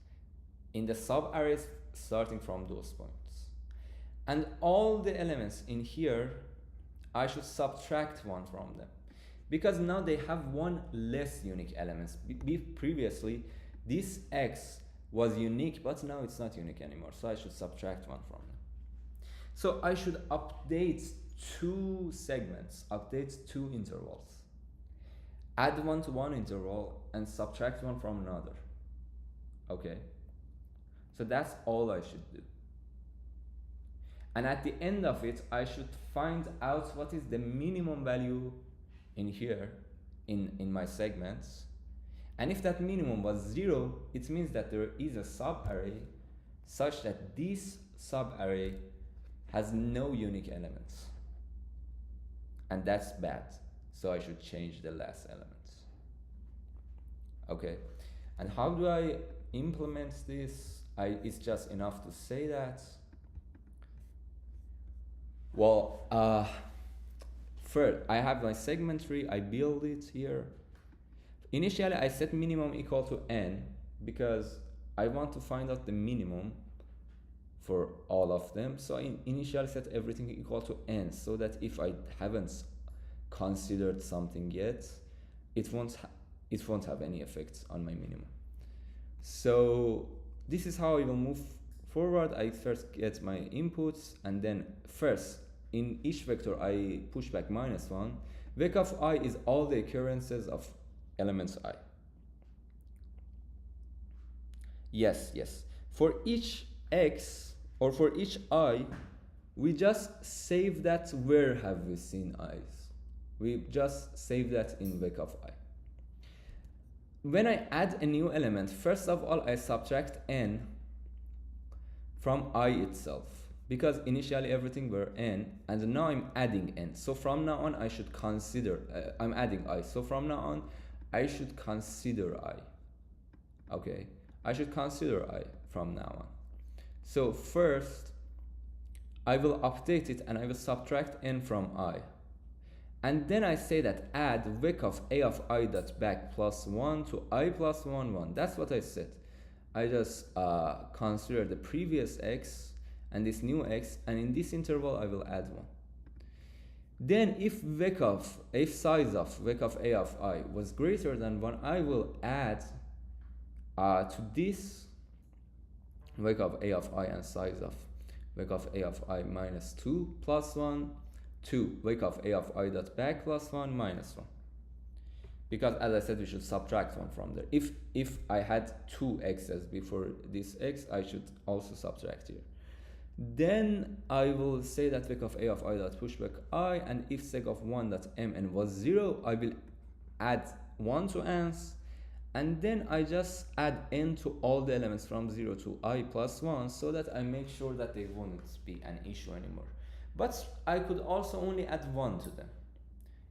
in the subarrays starting from those points. And all the elements in here, I should subtract 1 from them, because now they have 1 less unique elements. Previously, this x was unique, but now it's not unique anymore, so I should subtract 1 from them. So I should update 2 segments, update 2 intervals. Add 1 to one interval and subtract 1 from another. Okay? So that's all I should do. And at the end of it, I should find out what is the minimum value in here, in my segments. And if that minimum was 0, it means that there is a subarray such that this subarray has no unique elements. And that's bad. So I should change the last elements. Okay. And how do I implement this? it's just enough to say that. Well, first I have my segment tree. I build it here. Initially, I set minimum equal to n because I want to find out the minimum for all of them. So I initially set everything equal to n so that if I haven't considered something yet, it won't have any effects on my minimum. So this is how I will move forward. I first get my inputs, and then first in each vector I push back -1. Vec of I is all the occurrences of elements I. Yes. For each x or for each I, we just save that where have we seen i's. We just save that in vec of I. When I add a new element, first of all I subtract n from I itself, because initially everything were n, and now I'm adding n. So from now on I should consider, I'm adding I. So from now on I should consider I. Okay, I should consider I from now on. So first I will update it and I will subtract n from I. And then I say that add vec of a of I dot back +1 to I plus 1, 1. That's what I said. I just consider the previous x and this new x, and in this interval I will add 1. Then if size of vec of a of I was greater than 1, I will add to this vec of a of I and size of vec of a of I minus 2 plus 1 to vec of a of I dot back plus 1 minus 1. Because as I said, we should subtract 1 from there. If I had 2 x's before this x, I should also subtract here. Then I will say that vec of a of I dot pushback I, and if sec of 1 dot mn was 0, I will add 1 to n's, and then I just add n to all the elements from 0 to I plus 1, so that I make sure that they won't be an issue anymore. But I could also only add 1 to them.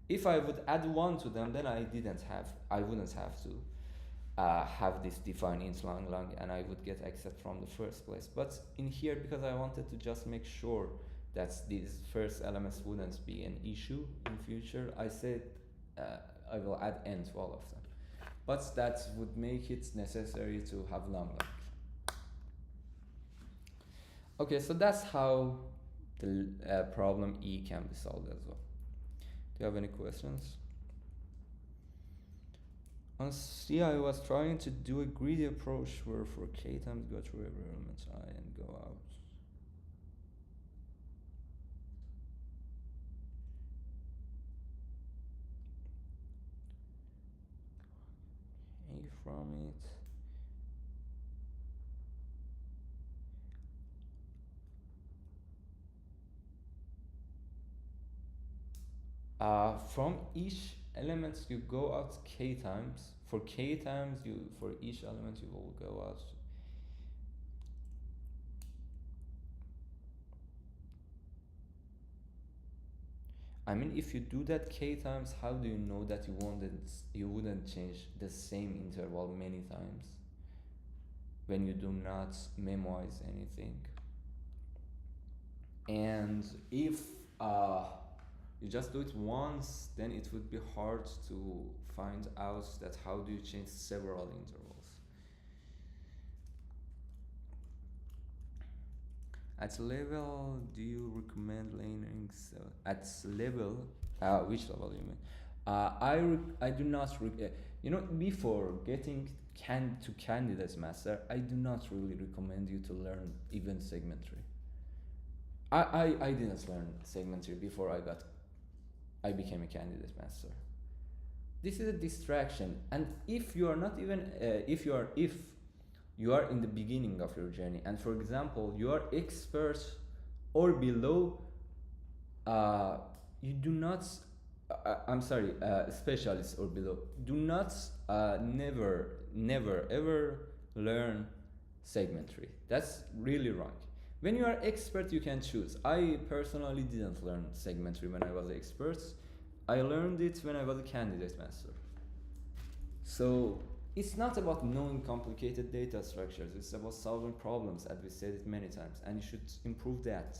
If I would add 1 to them, then I wouldn't have to have this defined int long, and I would get accept from the first place. But in here, because I wanted to just make sure that these first elements wouldn't be an issue in future, I said I will add n to all of them. But that would make it necessary to have long. Okay, so that's how the problem E can be solved as well. Do you have any questions? On C, I was trying to do a greedy approach where for k times go through every element I and go out. A from it. From each element you go out k times. For k times, for each element you will go out. I mean, if you do that k times, how do you know that you wouldn't change the same interval many times when you do not memorize anything? And if you just do it once, then it would be hard to find out that how do you change several intervals. At level, do you recommend learning at level? Which level you mean? I do not. Before getting to candidate master, I do not really recommend you to learn even segmentary. I didn't learn segmentary before I became a candidate master. This is a distraction, and if you are not even if you are in the beginning of your journey, and for example you are expert or below, you do not specialist or below, do not never ever learn segmentary. That's really wrong. When you are expert, you can choose. I personally didn't learn segmentary when I was an expert. I learned it when I was a candidate master. So it's not about knowing complicated data structures, it's about solving problems, as we said it many times, and you should improve that.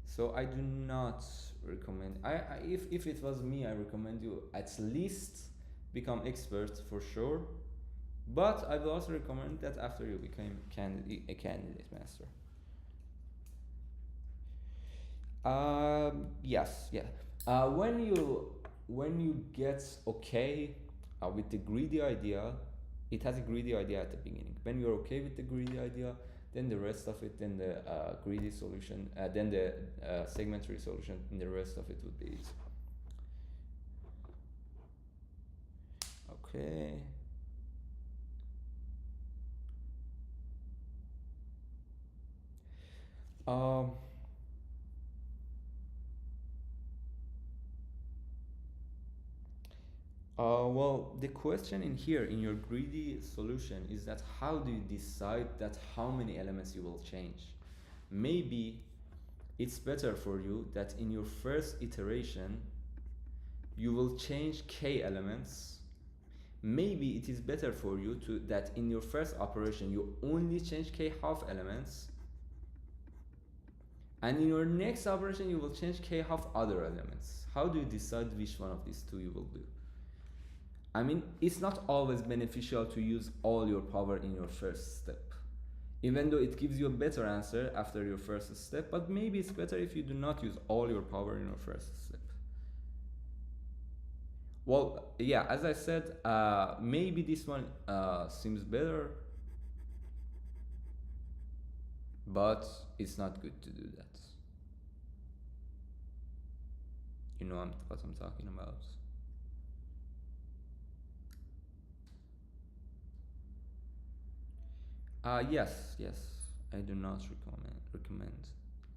So I do not recommend, if it was me, I recommend you at least become expert for sure, but I would also recommend that after you become a candidate master. Yes, yeah. When you get okay with the greedy idea, it has a greedy idea at the beginning. When you're okay with the greedy idea, then the rest of it, then the greedy solution, then the segmentary solution, and the rest of it would be easy. Okay. Um, well, the question in here in your greedy solution is that how do you decide that how many elements you will change? Maybe it's better for you that in your first iteration you will change k elements. Maybe it is better for you to that in your first operation you only change k half elements, and in your next operation you will change k half other elements. How do you decide which one of these two you will do? I mean, it's not always beneficial to use all your power in your first step, even though it gives you a better answer after your first step, but maybe it's better if you do not use all your power in your first step. Well, yeah, as I said, maybe this one seems better, but it's not good to do that. You know what I'm talking about. Yes, I do not recommend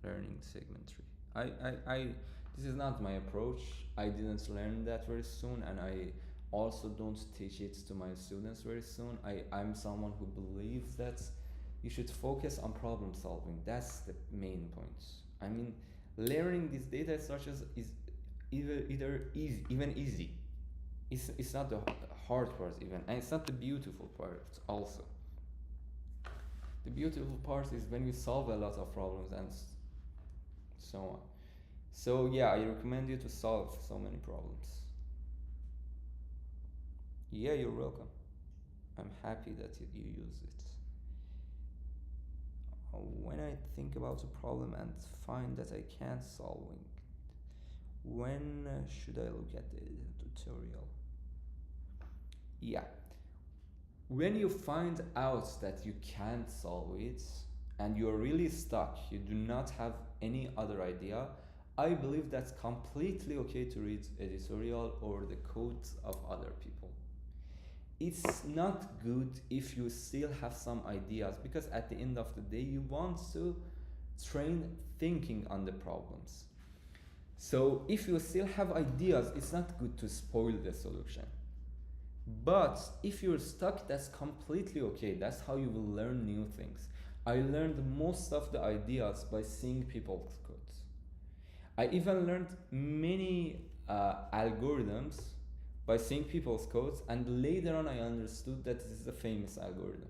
learning segmentary. I this is not my approach. I didn't learn that very soon, and I also don't teach it to my students very soon. I'm someone who believes that you should focus on problem solving. That's the main point. I mean, learning these data structures is either easy, even easy. It's not the hard part even, and it's not the beautiful part also. The beautiful part is when you solve a lot of problems and so on. So yeah, I recommend you to solve so many problems. Yeah, you're welcome. I'm happy that you use it. When I think about a problem and find that I can't solve it, when should I look at the tutorial? Yeah, when you find out that you can't solve it and you're really stuck, you do not have any other idea, I believe that's completely okay to read a tutorial or the codes of other people. It's not good if you still have some ideas, because at the end of the day you want to train thinking on the problems. So if you still have ideas, it's not good to spoil the solution. But if you're stuck, that's completely okay. That's how you will learn new things. I learned most of the ideas by seeing people's codes. I even learned many algorithms by seeing people's codes, and later on I understood that this is a famous algorithm.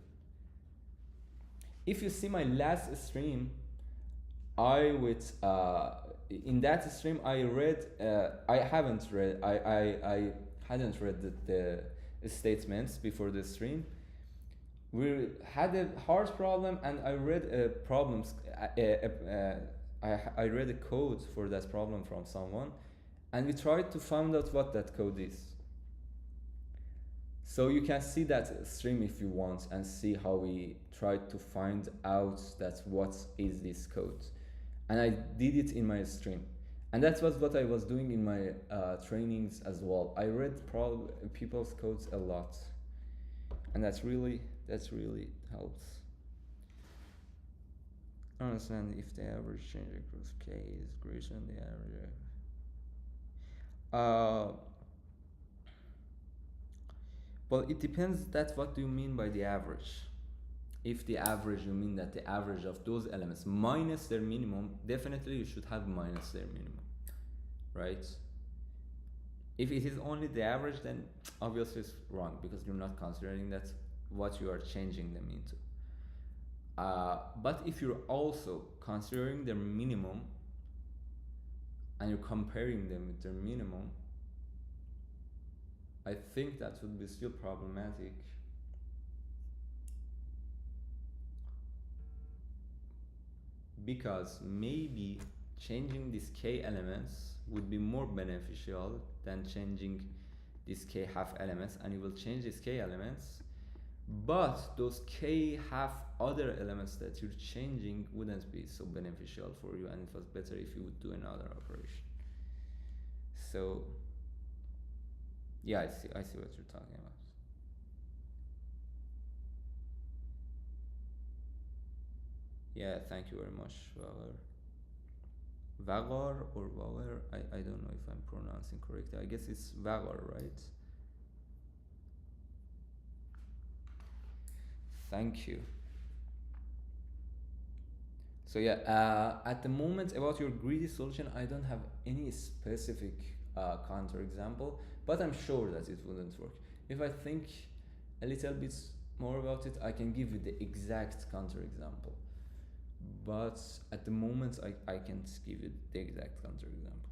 If you see my last stream, I would in that stream I read I haven't read I hadn't read the statements before the stream. We had a hard problem, and I read problems. I read a code for that problem from someone, and we tried to find out what that code is. So you can see that stream if you want and see how we tried to find out that what is this code. And I did it in my stream. And that was what I was doing in my trainings as well. I read people's codes a lot, and that's really helps. Understand if the average change across k is greater than the average. Well, it depends. That what do you mean by the average? If the average, you mean that the average of those elements minus their minimum, definitely you should have minus their minimum, right? If it is only the average, then obviously it's wrong because you're not considering that what you are changing them into. But if you're also considering their minimum and you're comparing them with their minimum, I think that would be still problematic because maybe changing these k elements would be more beneficial than changing these k half elements, and you will change these k elements, but those k half other elements that you're changing wouldn't be so beneficial for you, and it was better if you would do another operation. So yeah, I see what you're talking about. Yeah, thank you very much, Vagar. Vagar or Vagar? I don't know if I'm pronouncing correctly. I guess it's Vagar, right? Thank you. So yeah, at the moment about your greedy solution, I don't have any specific counterexample, but I'm sure that it wouldn't work. If I think a little bit more about it, I can give you the exact counterexample. But at the moment, I can't give you the exact counterexample.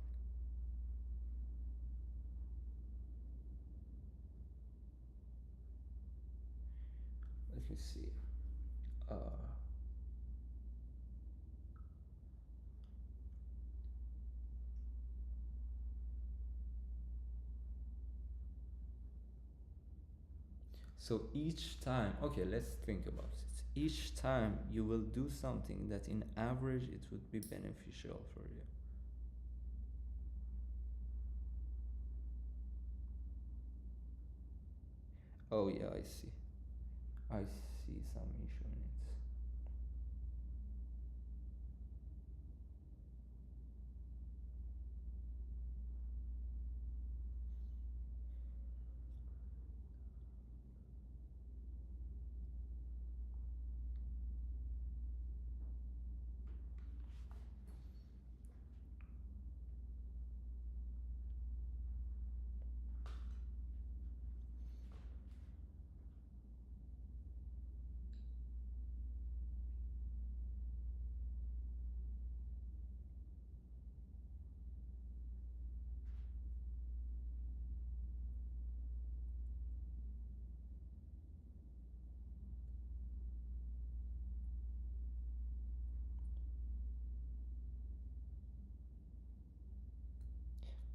Let me see. Uh, So each time, okay, let's think about it. Each time you will do something that in average it would be beneficial for you. Oh yeah, I see. I see some issue in it.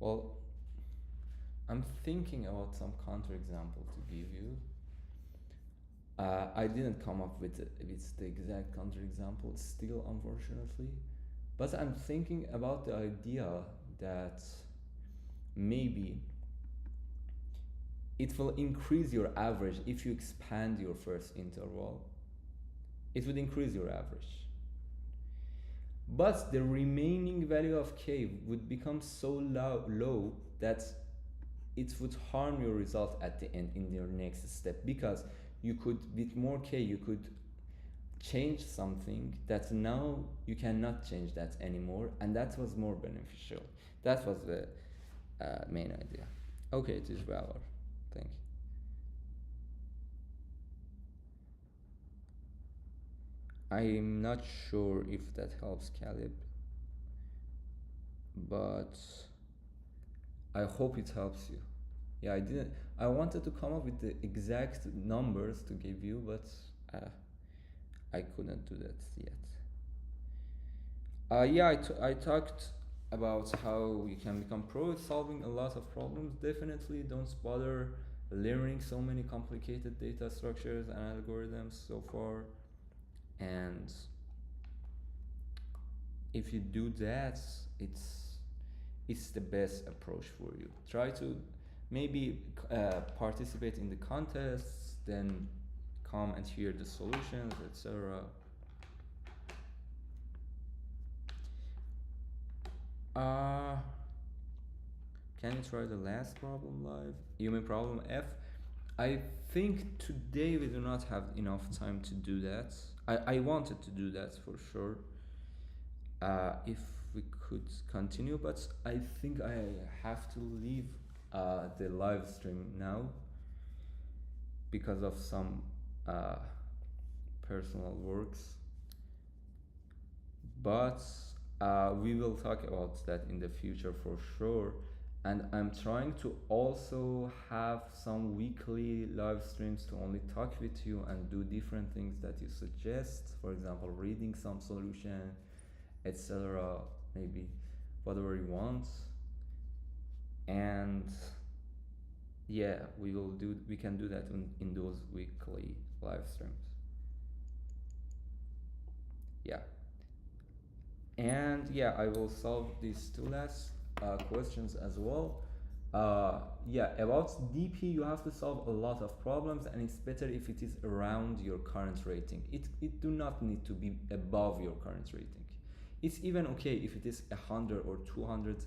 Well, I'm thinking about some counterexample to give you. I didn't come up with the exact counterexample still, unfortunately, but I'm thinking about the idea that maybe it will increase your average if you expand your first interval. It would increase your average. But the remaining value of k would become so low that it would harm your result at the end in your next step, because you could, with more k, you could change something that now you cannot change that anymore, and that was more beneficial. That was the main idea. Okay, it is valid. Thank you. I'm not sure if that helps, Caleb, but I hope it helps you. Yeah, I didn't. I wanted to come up with the exact numbers to give you, but I couldn't do that yet. Yeah, I talked about how you can become pro at solving a lot of problems. Definitely don't bother learning so many complicated data structures and algorithms so far. And if you do that, it's the best approach for you. Try to maybe participate in the contests, then come and hear the solutions, etc. Uh, can you try the last problem live? You mean problem F? I think today we do not have enough time to do that. I wanted to do that for sure. If we could continue, but I think I have to leave the live stream now because of some uh, personal works, but we will talk about that in the future for sure. And I'm trying to also have some weekly live streams to only talk with you and do different things that you suggest, for example reading some solution, etc., maybe whatever you want. And yeah, we can do that in those weekly live streams. Yeah. And yeah, I will solve these two last questions as well. Yeah, about DP, you have to solve a lot of problems, and it's better if it is around your current rating. It do not need to be above your current rating. It's even okay if it is 100 or 200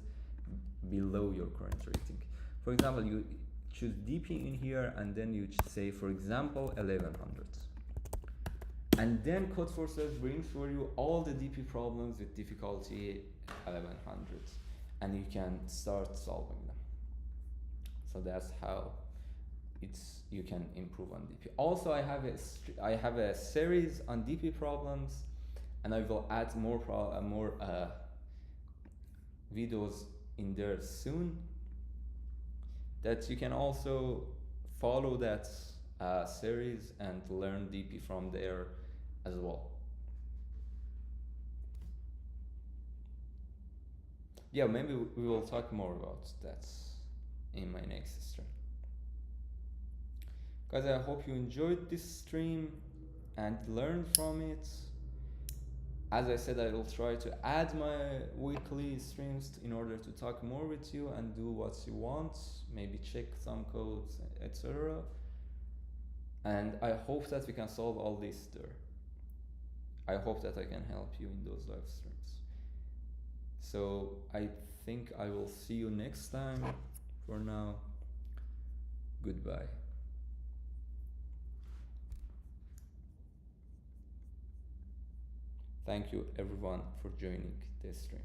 below your current rating. For example, you choose DP in here, and then you say, for example, 1100. And then Codeforces brings for you all the DP problems with difficulty 1100, and you can start solving them. So that's how you can improve on DP. Also, I have a series on DP problems, and I will add more videos in there soon. That you can also follow that series and learn DP from there as well. Yeah, maybe we will talk more about that in my next stream. Guys, I hope you enjoyed this stream and learned from it. As I said, I will try to add my weekly streams in order to talk more with you and do what you want, maybe check some codes, etc. And I hope that we can solve all this there. I hope that I can help you in those live streams. So I think I will see you next time. For now, goodbye. Thank you everyone for joining this stream.